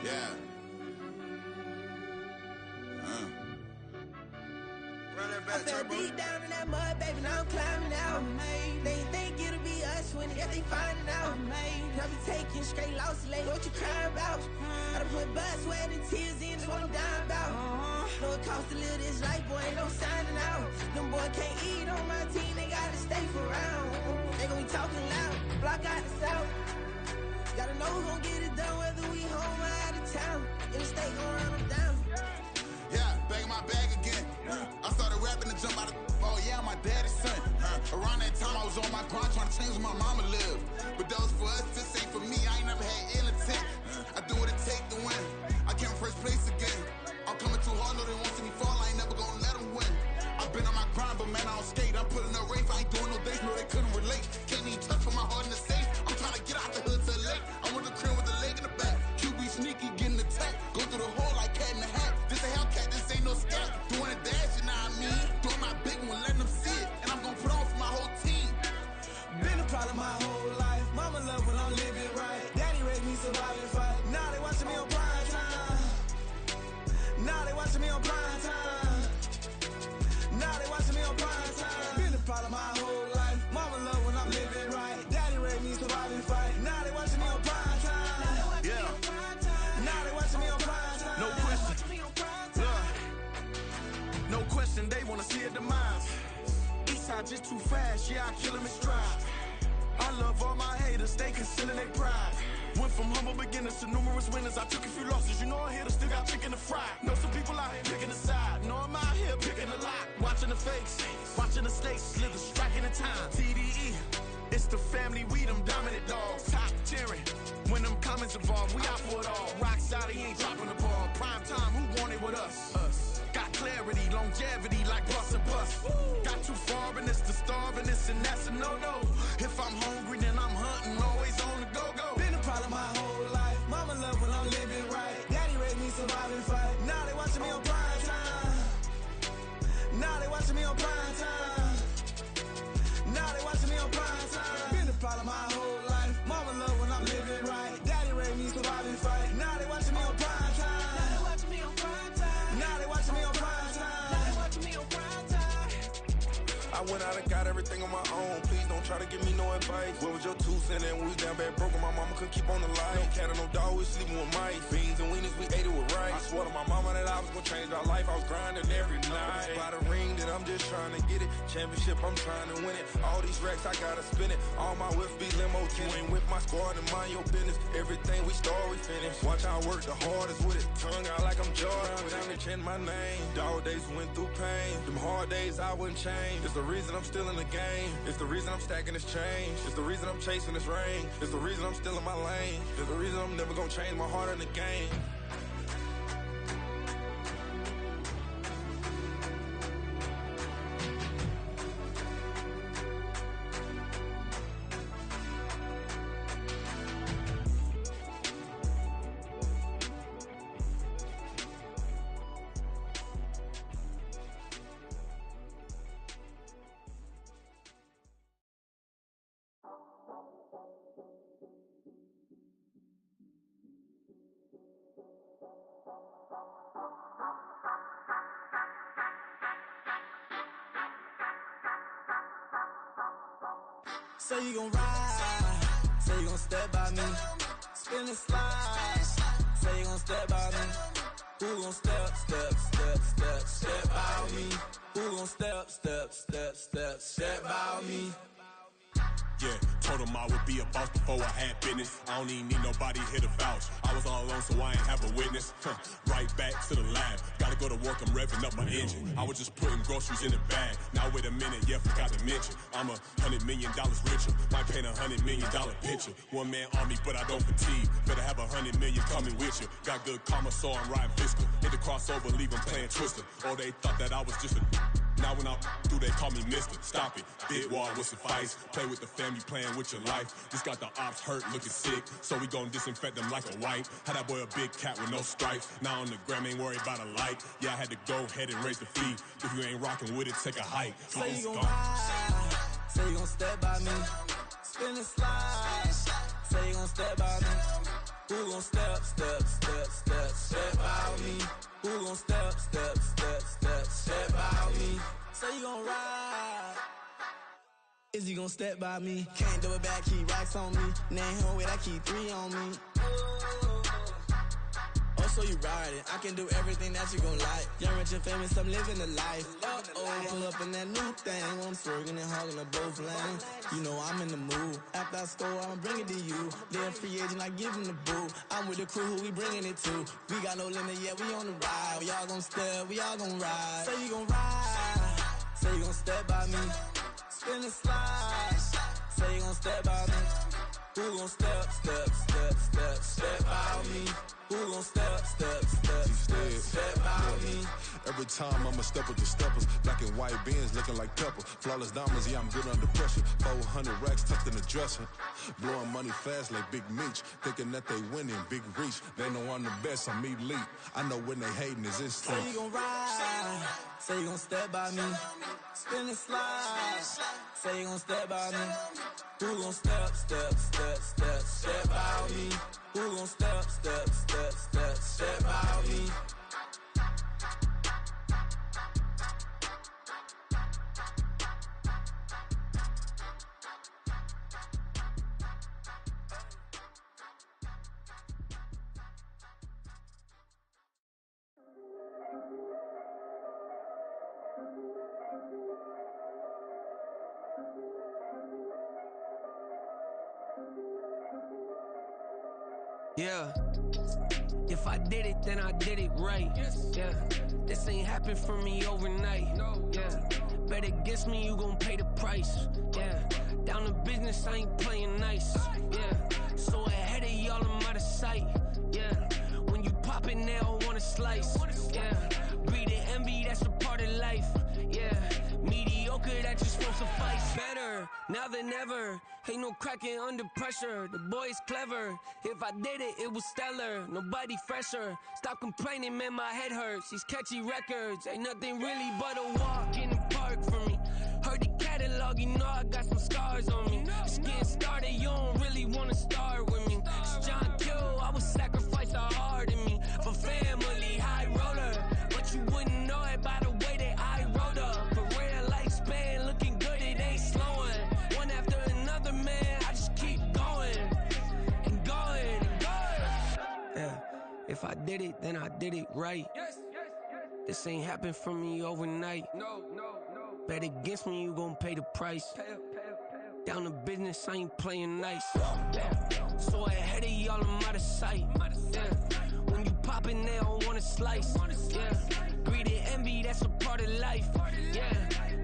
Yeah. Run that back, I fell turbo. deep down in that mud, baby, now I'm climbing out. They think it'll be us when it, they finding out. I be taking straight losses lately, what you crying about? I done put blood, sweat, and tears in, that's what I'm dying about. Know it costs to live this life, boy, ain't no signing out. Them boy can't eat on my team, they gotta stay for round. They gon' be talking loud, block out the south. Gotta know who gon' get it done, whether we home or out of town. In the state gon' run them down. Yeah, back in my bag again. I started rapping to jump out of oh yeah, I'm my daddy's son. Around that time I was on my grind trying to change where my mama lived. But that was for us, this ain't for me. I ain't never had ill intent. I do what it take to win. I came first place again. I'm coming too hard, no they won't see me fall. I ain't never gonna let them win. I've been on my grind, but man I don't skate. I'm putting up race, I ain't doing no dates, no they couldn't relate. Can't even touch with my heart in the safe. I'm trying to get out the hood to the lake. I'm with the crib with the leg in the back. QB sneaky, getting attacked. Go through the hole like cat in the hat. This a Hellcat. problem my whole life. Mama love when I'm living right. Daddy raised me survive and fight. Now they watching me on prime time. Now they watching me on prime time. Now they watching me on prime time. Been the problem my whole life. Mama love when I'm living right. Daddy raised me survive and fight. Now they watching me on prime time. Yeah. Now they watching me on prime time. No question. No question, they wanna see a demise. Eastside just too fast, yeah, I kill them in stride. I love all my haters, they concealing their pride. Went from humble beginners to numerous winners. I took a few losses, you know I'm here to still got chicken to fry. Know some people out here picking a side, know I'm out here picking a lot. Watching the fakes, watching the stakes, slither, striking the time. TDE, it's the family, we them dominant dogs. Top tiering, when them comments involved, we out for it all. Rock side, he ain't dropping the ball. Prime time, who want it with us? Got clarity, longevity, like bus and bus. Got too far and it's the starving, this and that's a no-no. If I'm hungry, then I'm hunting, always on the go-go. Been a problem my whole life. Mama love when I'm living right. Daddy raised me survive and fight. Now they watching me on prime time. Now they watching me on prime time. Now they watching me on prime time. Been a problem my whole life. Mama love when I'm living right. Daddy raised me survive and fight. Now they watching me on prime time. Now they watching me on prime time. Now they watching me on prime time. Now they watching me on prime time. I went out and got everything on my own. Please don't try to give me no advice. What was your 2 cents and we was down bad broke and my mama couldn't keep on the light. No cat and no dog, we sleeping with mice. Beans and weenies, we ate it with rice. I swore to my mama that I was gonna change our life. I was grinding every night. By the ring that I'm just trying to get it. Championship, I'm trying to win it. All these racks, I gotta spin it. All my whips be limo. You ain't with my squad and mind your business. Everything we start, we finish. Watch I work the hardest with it. Tongue out like I'm Jordan. Time to change my name. Dog days went through pain. Them hard days I wouldn't change. It's the reason I'm still in the game. It's the reason I'm stacking this change. It's the reason I'm chasing this ring. It's the reason I'm still in my lane. It's the reason I'm never gonna change my heart in the game. Say you gon' ride, say you gon' step by me, spin and slide, say you gon' step by me, who gon' step by me, who gon' step by me. Yeah, told him I would be a boss before I had business. I don't even need nobody here to vouch. I was all alone, so I ain't have a witness. Right back to the lab. Gotta go to work, I'm revving up my engine. I was just putting groceries in the bag. Now wait a minute, yeah, forgot to mention. I'm $100 million richer. Might paint $100 million picture. One man army, but I don't fatigue. Better have 100 million coming with you. Got good karma, so I'm riding fiscal. Hit the crossover, leave them playing Twister. Oh, they thought that I was just a... Now when I through, they call me Mister. Stop it. Big wall with suffice. Play with the family, playing with your life. Just got the ops hurt, looking sick. So we gon' disinfect them like a wipe. Had that boy a big cat with no stripes. Now on the gram, ain't worried about a light. Yeah, I had to go ahead and raise the fee. If you ain't rocking with it, take a hike. Say you gon' ride, say you gon' step by me, spin and slide, say you gon' step by me, who gon' step by me, who gon' step by me, say you gon' ride, is you gon' step by me, can't do it back, keep racks on me, name home with I keep 3 on me. So you ride it, I can do everything that you gon' like. Young, rich, and famous, I'm living the life. Pull up in that new thing, I'm swerving and hogging the both lanes. You know I'm in the mood. After I score, I'ma bring it to you. They're a free agent, I give him the boo. I'm with the crew, who we bringing it to. We got no limit, yeah, we on the ride. We all gon' step, we all gon' ride. Say you gon' ride, say you gon' step by me. Spin and slide, say you gon' step by me. Who gon' step by me? Who gon' step by me? Every time I'ma step with the steppers. Black and white beans looking like pepper. Flawless diamonds, yeah, I'm good under pressure. 400 racks tucked in the dresser. Blowing money fast like Big Meech. Thinking that they winning, big reach. They know I'm the best, I'm elite. I know when they hating is instinct. Say you gon' ride, Say you gon' step by me. Spin and slide. Say you gon' step by me. Who gon' step by me? Who gon' step by me? Yeah. If I did it, then I did it right. Yeah. This ain't happened for me overnight. Yeah. Bet against me, you gon' pay the price. Yeah. Down to business, I ain't playing nice. Yeah. So ahead of y'all, I'm out of sight. Yeah. When you pop it, they don't wanna slice. Yeah. Greed and envy, that's a part of life. Yeah. Mediocre, that just won't suffice. Better now than ever. Ain't no cracking under pressure. The boy's clever. If I did it, it was stellar. Nobody fresher. Stop complaining, man, my head hurts. These catchy records ain't nothing really but a walk in the park for me. Heard the catalog, you know I got some scars on me. Just getting started, you don't really wanna start with me. It's John Kill, I would sacrifice a heart in me for family, high roller. But you wouldn't know it by the way that I wrote up. Career lifespan looking good, it ain't slowing. One after another, man, I just keep going and going and going. Yeah, if I did it, then I did it right. This ain't happened for me overnight. No. Bet against me, you gon' pay the price. Down to business, I ain't playing nice. So ahead of y'all, I'm out of sight. Yeah. When you poppin', they don't wanna slice. Yeah. Greed and envy, that's a part of life. Yeah.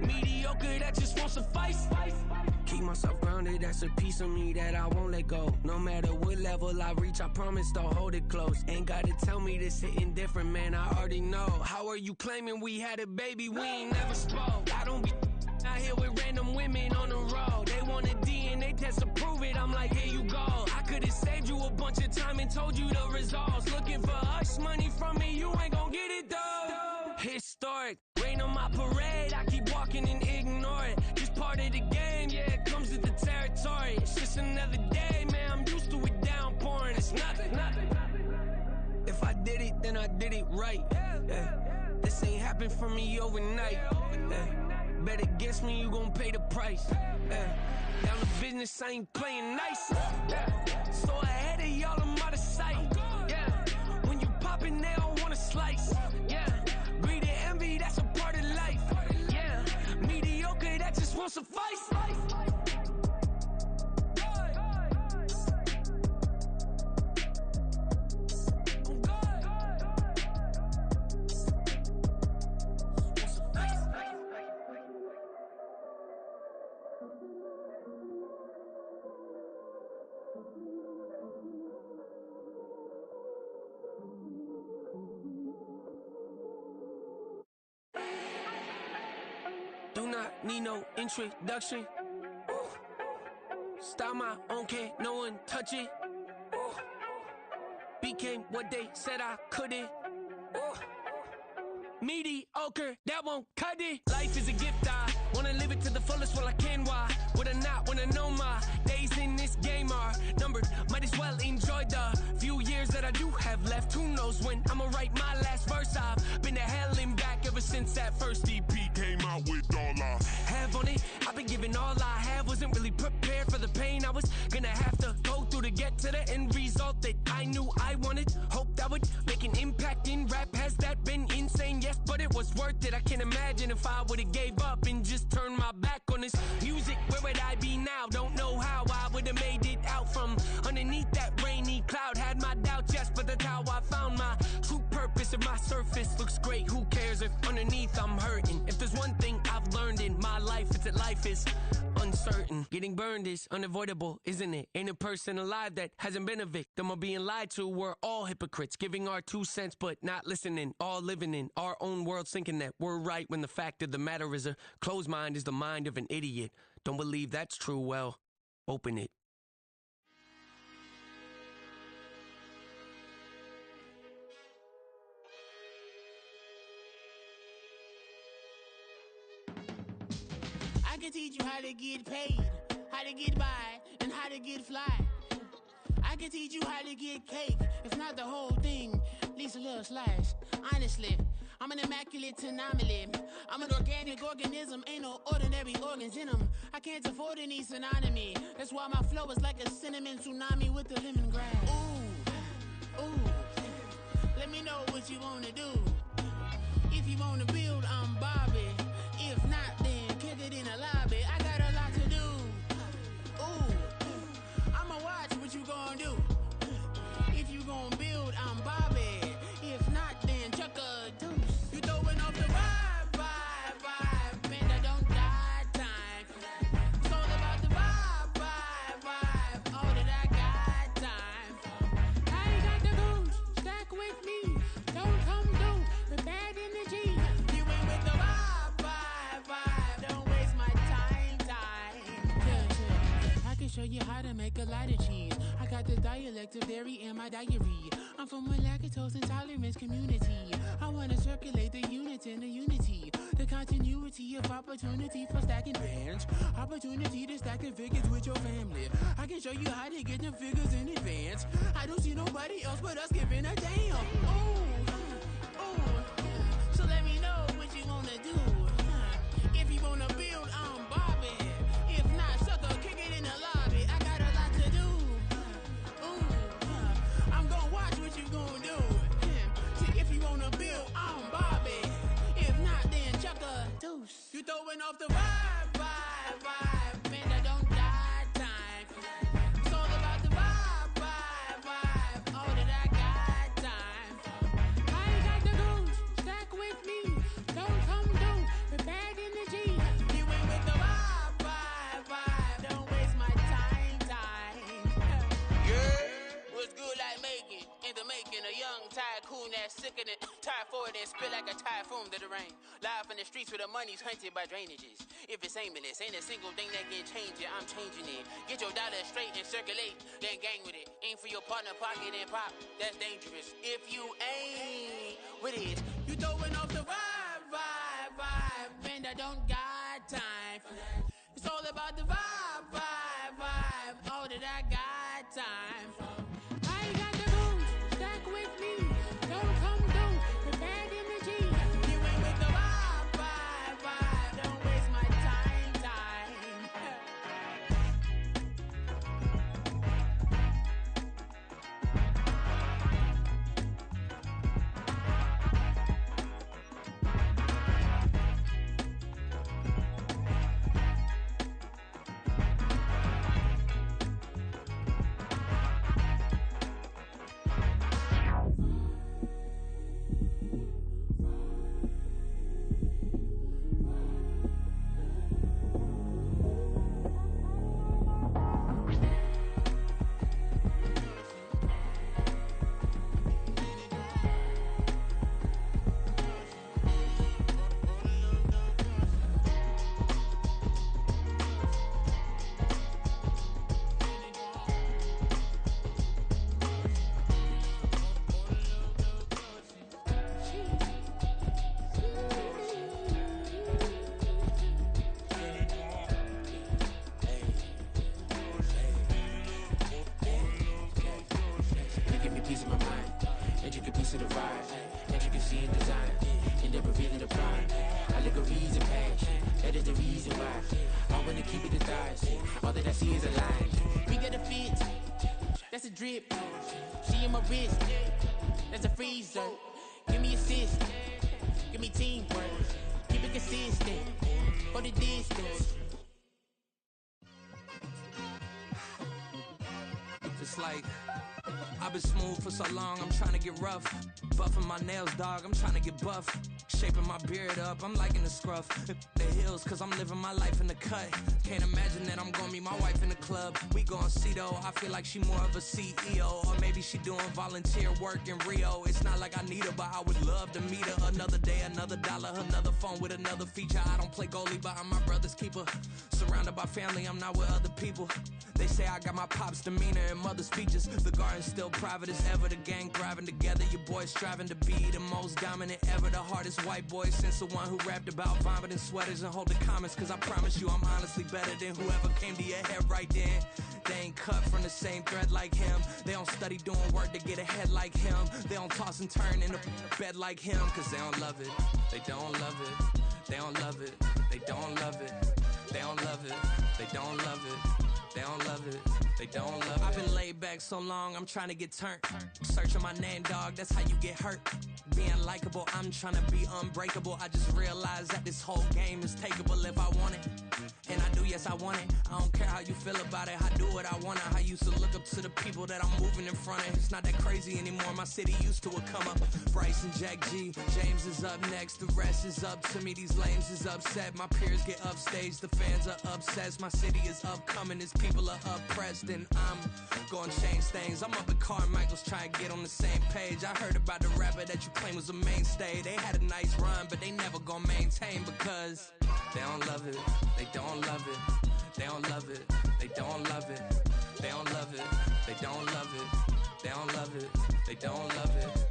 Mediocre, that just won't suffice. Keep myself grounded, that's a piece of me that I won't let go. No matter what level I reach, I promise to hold it close. Ain't gotta tell me this hitting different, man, I already know. How are you claiming we had a baby, we ain't never spoke? I don't be out here with random women on the road. They want a DNA test to prove it, I'm like, here you go. I could've saved you a bunch of time and told you the results. Looking for hush money from me, you ain't gon' get it though. Historic, rain on my parade, I keep walking and ignore it. Just part of the game, yeah, it comes with the territory. It's just another day, man, I'm used to it downpouring. It's nothing. If I did it, then I did it right. Yeah. This ain't happened for me overnight. Yeah. Bet against me, you gon' pay the price. Yeah. Down to business, I ain't playing nice. Yeah. So ahead of y'all, I'm out of sight. Yeah. When you poppin', they don't wanna slice. Yeah. Greed and envy, that's a part of life. Yeah. Mediocre, that just won't suffice. Do not need no introduction. Ooh. Style my own, can't no one touch it. Ooh. Became what they said I couldn't. Ooh. Mediocre, that won't cut it. Life is a gift, I wanna live it to the fullest while I can. Why would I not wanna know my days in this game are numbered? Might as well enjoy the few years that I do have left. Who knows when I'ma write my last verse? I've been to hell and back ever since that first EP came out with all I have on it. I've been giving all I have, wasn't really prepared for the pain I was gonna have to go through to get to the end result that I knew I wanted. Hoped I would make an impact in rap. Has that been insane? Yes, but it was worth it. I can't imagine if I would've gave up and just turned my back on this music. Where would I be now? Don't know how I would've made it out from underneath that rainy cloud. Had my doubts, yes, but that's how I found my true purpose. If my surface looks great, who cares if underneath I'm hurting? If there's one thing I've learned in my life, it's that life is uncertain. Getting burned is unavoidable, isn't it? Ain't a person alive that hasn't been a victim of being lied to. We're all hypocrites, giving our 2 cents but not listening. All living in our own world, thinking that we're right when the fact of the matter is a closed mind is the mind of an idiot. Don't believe that's true? Well, open it. can teach you how to get paid, how to get by, and how to get fly. I can teach you how to get cake, if not the whole thing, at least a little slice. Honestly, I'm an immaculate anomaly. I'm an organic organism, ain't no ordinary organs in them. I can't afford any synonymy. That's why my flow is like a cinnamon tsunami with the lemongrass. Ooh, ooh, let me know what you wanna do. If you wanna build, I'm Bobby. If not, then kick it in the lobby. I got a lot to do. Ooh, I'ma watch what you gonna do. If you gonna build, I'm Bobby. If not, then chuck a deuce. You throwing off the vibe, vibe, vibe. Man, I don't die time. It's all about the vibe, vibe, vibe. All that I got time. I ain't got the goose, stack with me. Don't come through with bad energy. You ain't with the vibe, vibe, vibe. Don't waste my time, time. Yeah. I can show you how to make a lot of cheese. I got the dialect of dairy in my diary. I'm from a lactose intolerance community. I wanna circulate the unity and the unity. The continuity of opportunity for stacking bands. Opportunity to stack the figures with your family. I can show you how to get the figures in advance. I don't see nobody else but us giving a damn. Ooh, ooh. So let me know what you wanna do. If you wanna build, I'm Bobby. If not, sucker, kick it in the lobby. I got a lot to do. Ooh, I'm gonna watch what you gonna do. See, if you wanna build, I'm Bobby. If not, then chuck a deuce. You throwing off the vibe, vibe, vibe. Man, I don't die time. It's all about the vibe, vibe, vibe. All that I got time. I ain't got the goose, stack with me. Don't come through with bad energy. You ain't with the vibe, vibe, vibe. Don't waste my time, time. Yeah, what's good like making? In the making, a young tycoon that's sicker than typhoid and spit like a typhoon to the rain. Live in the streets where the money's hunted by drainages. If it's aimless, ain't a single thing that can change it. I'm changing it. Get your dollar straight and circulate, then gang with it. Aim for your partner, pocket and pop. That's dangerous. If you ain't with it, you throwing off the vibe, vibe, vibe. Man, I don't got time for that. It's all about the vibe, vibe, vibe. All that I got time for. I ain't got the goose, stack with me. Don't come through with bad energy. You ain't with the vibe, vibe, vibe. Don't waste my time, time. Drip, she in my wrist, that's a freezer. Give me assist, give me teamwork, keep it consistent, for the distance. It's like I've been smooth for so long, I'm trying to get rough. Buffing my nails, dog, I'm trying to get buff. Shaping my beard up, I'm liking the scruff. The hills, cause I'm living my life in the cut. Can't imagine that I'm gonna meet my wife in the club. We gon' see though, I feel like she more of a CEO. Or maybe she doing volunteer work in Rio. It's not like I need her, but I would love to meet her. Another day, another dollar, another phone with another feature. I don't play goalie, but I'm my brother's keeper. surrounded by family, I'm not with other people. They say I got my pop's demeanor and mother's features. The garden's still private as ever. The gang thriving together. Your boys striving to be the most dominant ever. The hardest white boy since the one who rapped about vomiting sweaters and hold the comments. Cause I promise you I'm honestly better than whoever came to your head right then. They ain't cut from the same thread like him. They don't study doing work to get ahead like him. They don't toss and turn in the bed like him. Cause they don't love it. They don't love it. They don't love it. They don't love it. They don't love it. They don't love it. They don't love it. They don't love it. I've been laid back so long, I'm trying to get turned. Searching my name, dog, that's how you get hurt. Being likable, I'm trying to be unbreakable. I just realized that this whole game is takeable if I want it. And I do, yes, I want it. I don't care how you feel about it. I do what I want. I used to look up to the people that I'm moving in front of. It's not that crazy anymore. My city used to a come up. Bryce and Jack G. James is up next. The rest is up to me. These lames is upset. My peers get upstage. The fans are obsessed. My city is upcoming. These people are oppressed. And I'm gonna change things. I'm up at Carmichael's trying to get on the same page. I heard about the rapper that you claim was a mainstay. They had a nice run, but they never gonna maintain because they don't love it. They don't love it. They don't love it. They don't love it. They don't love it. They don't love it. They don't love it. They don't love it.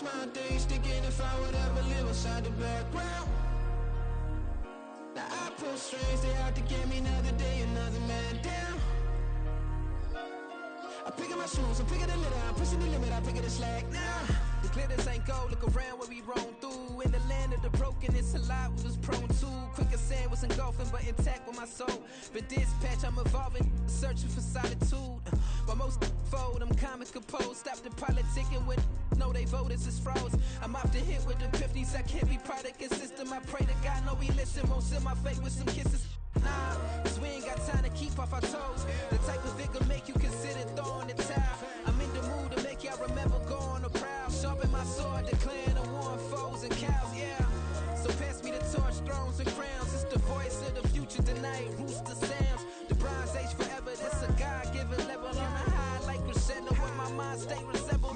My days thinking if I would ever live inside the background. Now I pull strings, they out to get me another day, another man down. I'm picking my shoes, I'm picking the litter, I'm pushing the limit, I'm picking the slack now. The glitters ain't gold, look around where we roam through. In the land of the broken, it's a lot we was prone to. Quicker sand was engulfing, but intact with my soul. But dispatch, I'm evolving, searching for solitude. While most fold, I'm comic composed. Stop the politicking with no, they voters is frauds. I'm off the hit with the 50s, I can't be product and system. I pray to God, no, he listen, won't send my fate with some kisses. Nah, cause we ain't got time to keep off our toes. The type of vigor make you consider throwing the towel. I'm in the mood to make y'all remember going the proud. Sharpen my sword, declaring the war on foes and cows, yeah. So pass me the torch, thrones and crowns. It's the voice of the future tonight, rooster sounds. The Bronze Age forever, this a God-given level. On a high like crescendo when my mind stay resemble.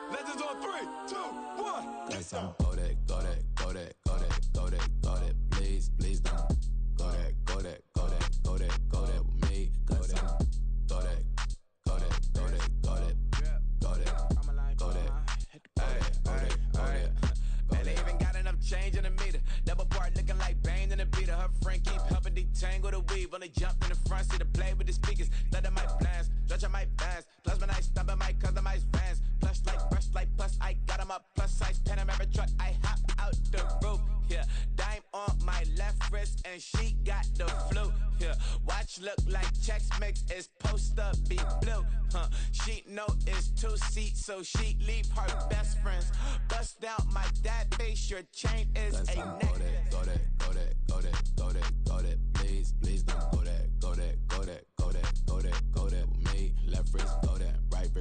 Legends on 3, 2, 1. Let's go that, go that, go that, go that, go that, go that. Please, please don't. Go that, go that, go that, go that, go that with me. Go that, go that, go that, go that, go that, go that, go that. Man, they even got enough change in the meter. Double part looking like Bane in the beater. Her friend keep helping detangle the weave. Only jumped in the front seat to play with the speakers. Let my plans, stretch on my bands. Plus when I stumble, my customized vans. Plush like brush like plus, I got them up plus size Panamera truck. I hop out the roof. Yeah, dime on my left wrist and she got the flu. Yeah, watch look like Chex Mix is supposed to be blue. She know it's 2 seats, so she leave her best friends. Bust out my dad face, your chain is a necklace. Go that, go that, go that, go that, go that. Please, please don't go that, go that, go that, go that, go that, go that with me. Left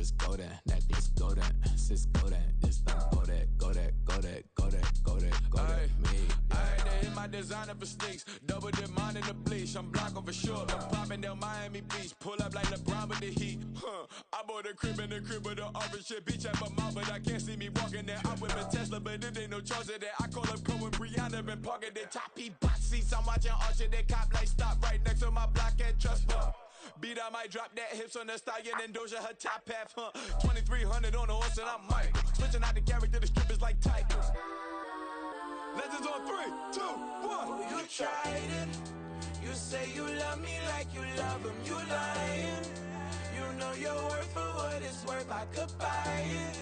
wrist golden, necklace golden, sis golden, this thing Kodak, Kodak, Kodak, Kodak, Kodak, Kodak, me. I had to hit my designer for sneaks, double dip mine in the bleach. I'm blocking for sure, I'm popping down Miami Beach, pull up like LeBron with the heat. I bought a crib in the crib with the office shit, bitch at my mouth, but I can't see me walking there. I whip a Tesla, but it ain't no charge of that. I call up Cohen, Brianna, been parking the top box seats. I'm watching Archer, they cop like stop right next to my block at Trust Fund. Beat, I might drop that hips on the stallion and Doja her top half, 2300 on the horse and I'm Mike. Switching out the character, the strippers like Tigers. Legends on 3, 2, 1. You tried it. You say you love me like you love him. You lying. You know your worth for what it's worth. I could buy it.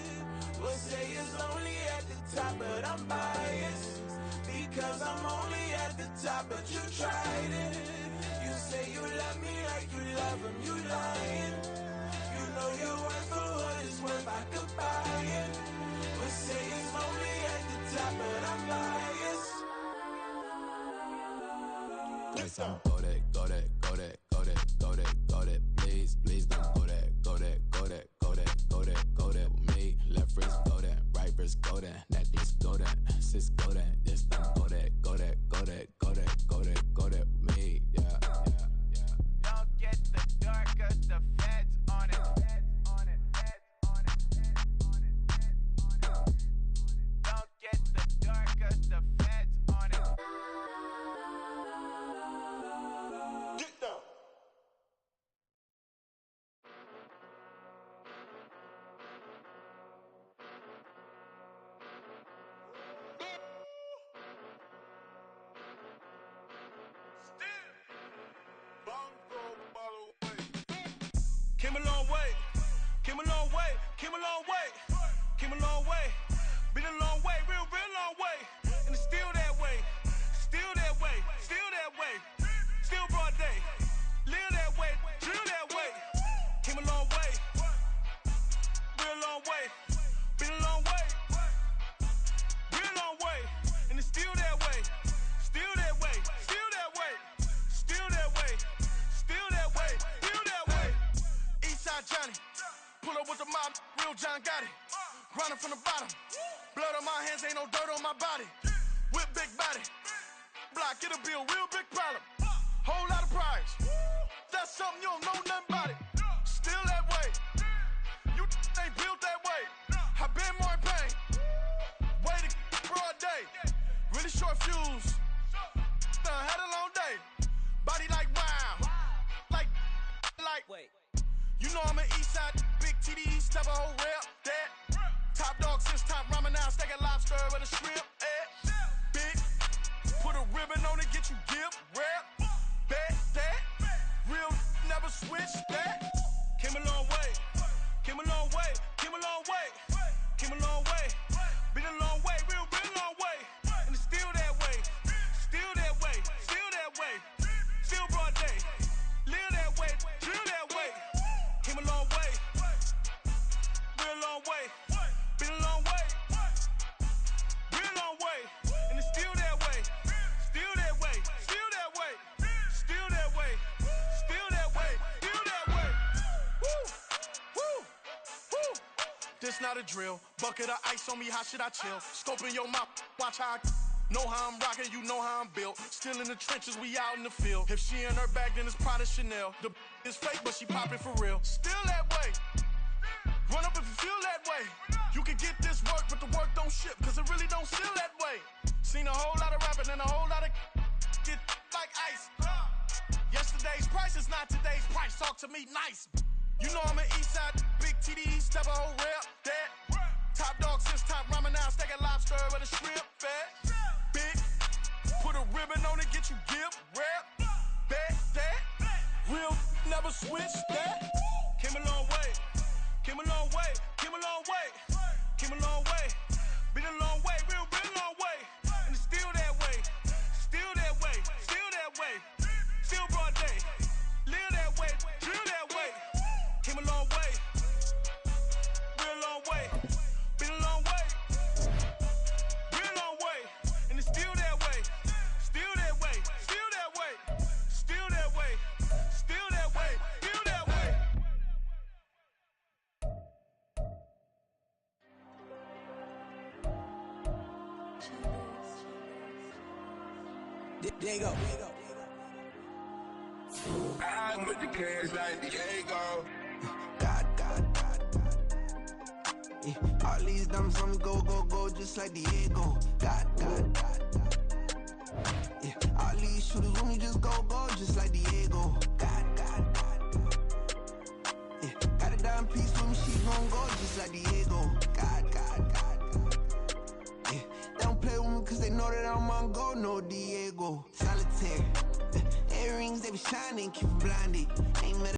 We'll say it's only at the top, but I'm biased because I'm only at the top. But you tried it. You say you love me like you love him. You lying. You know your worth for what it's worth. I could buy it. We'll say it's only at the top, but I'm biased. Yes, I'm Kodak, Kodak, Kodak, Kodak, Kodak, Kodak, please, please don't Kodak, Kodak, Kodak, Kodak, Kodak, Kodak with me. Left wrist golden, right wrist golden, necklace golden, sis golden, this thing Kodak, Kodak, Kodak, Kodak, Kodak, Kodak with me. Yeah, yeah, yeah. Don't get the dark, cause the feds on it. Don't get the dark, cause the feds on it. Get down. Came a long way, came a long way, came a long way, came a long way, been a long way, real long way, and it's still that way, still that way, still that way, still broad day, live that way, drill that way, came a long way, real long way, been a long way, real long way, and it's still that way, still that way, still that way, still that way, still that way, still that way. Eastside Johnny, pull up with the mob, real John Gotti. Grinding from the bottom, blood on my hands, ain't no dirt on my body. Whip big body, block, it'll be a real big problem. Whole lot of prize, that's something you don't know nothing about it. Still that way, you ain't built that way. I been more in pain, way to broad day. Really short fuse, had a long day. Body like wow, like. Wait. You know I'm an Eastside, big TDE, step a whole rep, that. Top dog since top ramen now, steak a lobster with a shrimp, big, put a ribbon on it, get you give, rep, bet, that. Real, never switch, that. Came a long way, came a long way, came a long way, came a long way. Been a long way, real long way. And it's still that way, still that way, still that way. Still broad day, live that way, drill that way. Came a long way, real long way, been a long way, real long way, and it's still that way, still that way, still that way, still that way, still that way, still that way. Woo, woo, woo. This not a drill, bucket of ice on me, how should I chill? Scope in your mouth, watch how I know how I'm rocking, you know how I'm built. Still in the trenches, we out in the field. If she in her bag, then it's Prada Chanel. The is fake, but she poppin' for real. Still that way. Run up if you feel that way. You can get this work, but the work don't ship, cause it really don't feel that way. Seen a whole lot of rapping and a whole lot of get like ice. Yesterday's price is not today's price. Talk to me nice. You know I'm an Eastside, big TDE, step a whole rep, that. Top dog since top ramen now, steak a lobster with a shrimp, fat. Big, put a ribbon on it, get you give, rep, bet, that. Real, never switch, that. Came a long way, came a long way, came a long way, came a long way. Been a long way, real long way. And it's still that way, still that way, still that way. Still broad day, live that way, drill that way. Came a long way, real long way. Been a long way, real long way. And it's still that way, still that way, still that way, still that way, still that way, still that way. Diego. I'm with the cash like Diego. God. Yeah, all these diamonds on me go, just like Diego. God. Yeah, all these shooters with me just go, just like Diego. God. Yeah, got a dime piece with me, she gon' go just like Diego. God. Yeah, they don't play with me cause they know that I'm on go, no Diego. Solitaire, earrings they be shining, keep blinded. Ain't met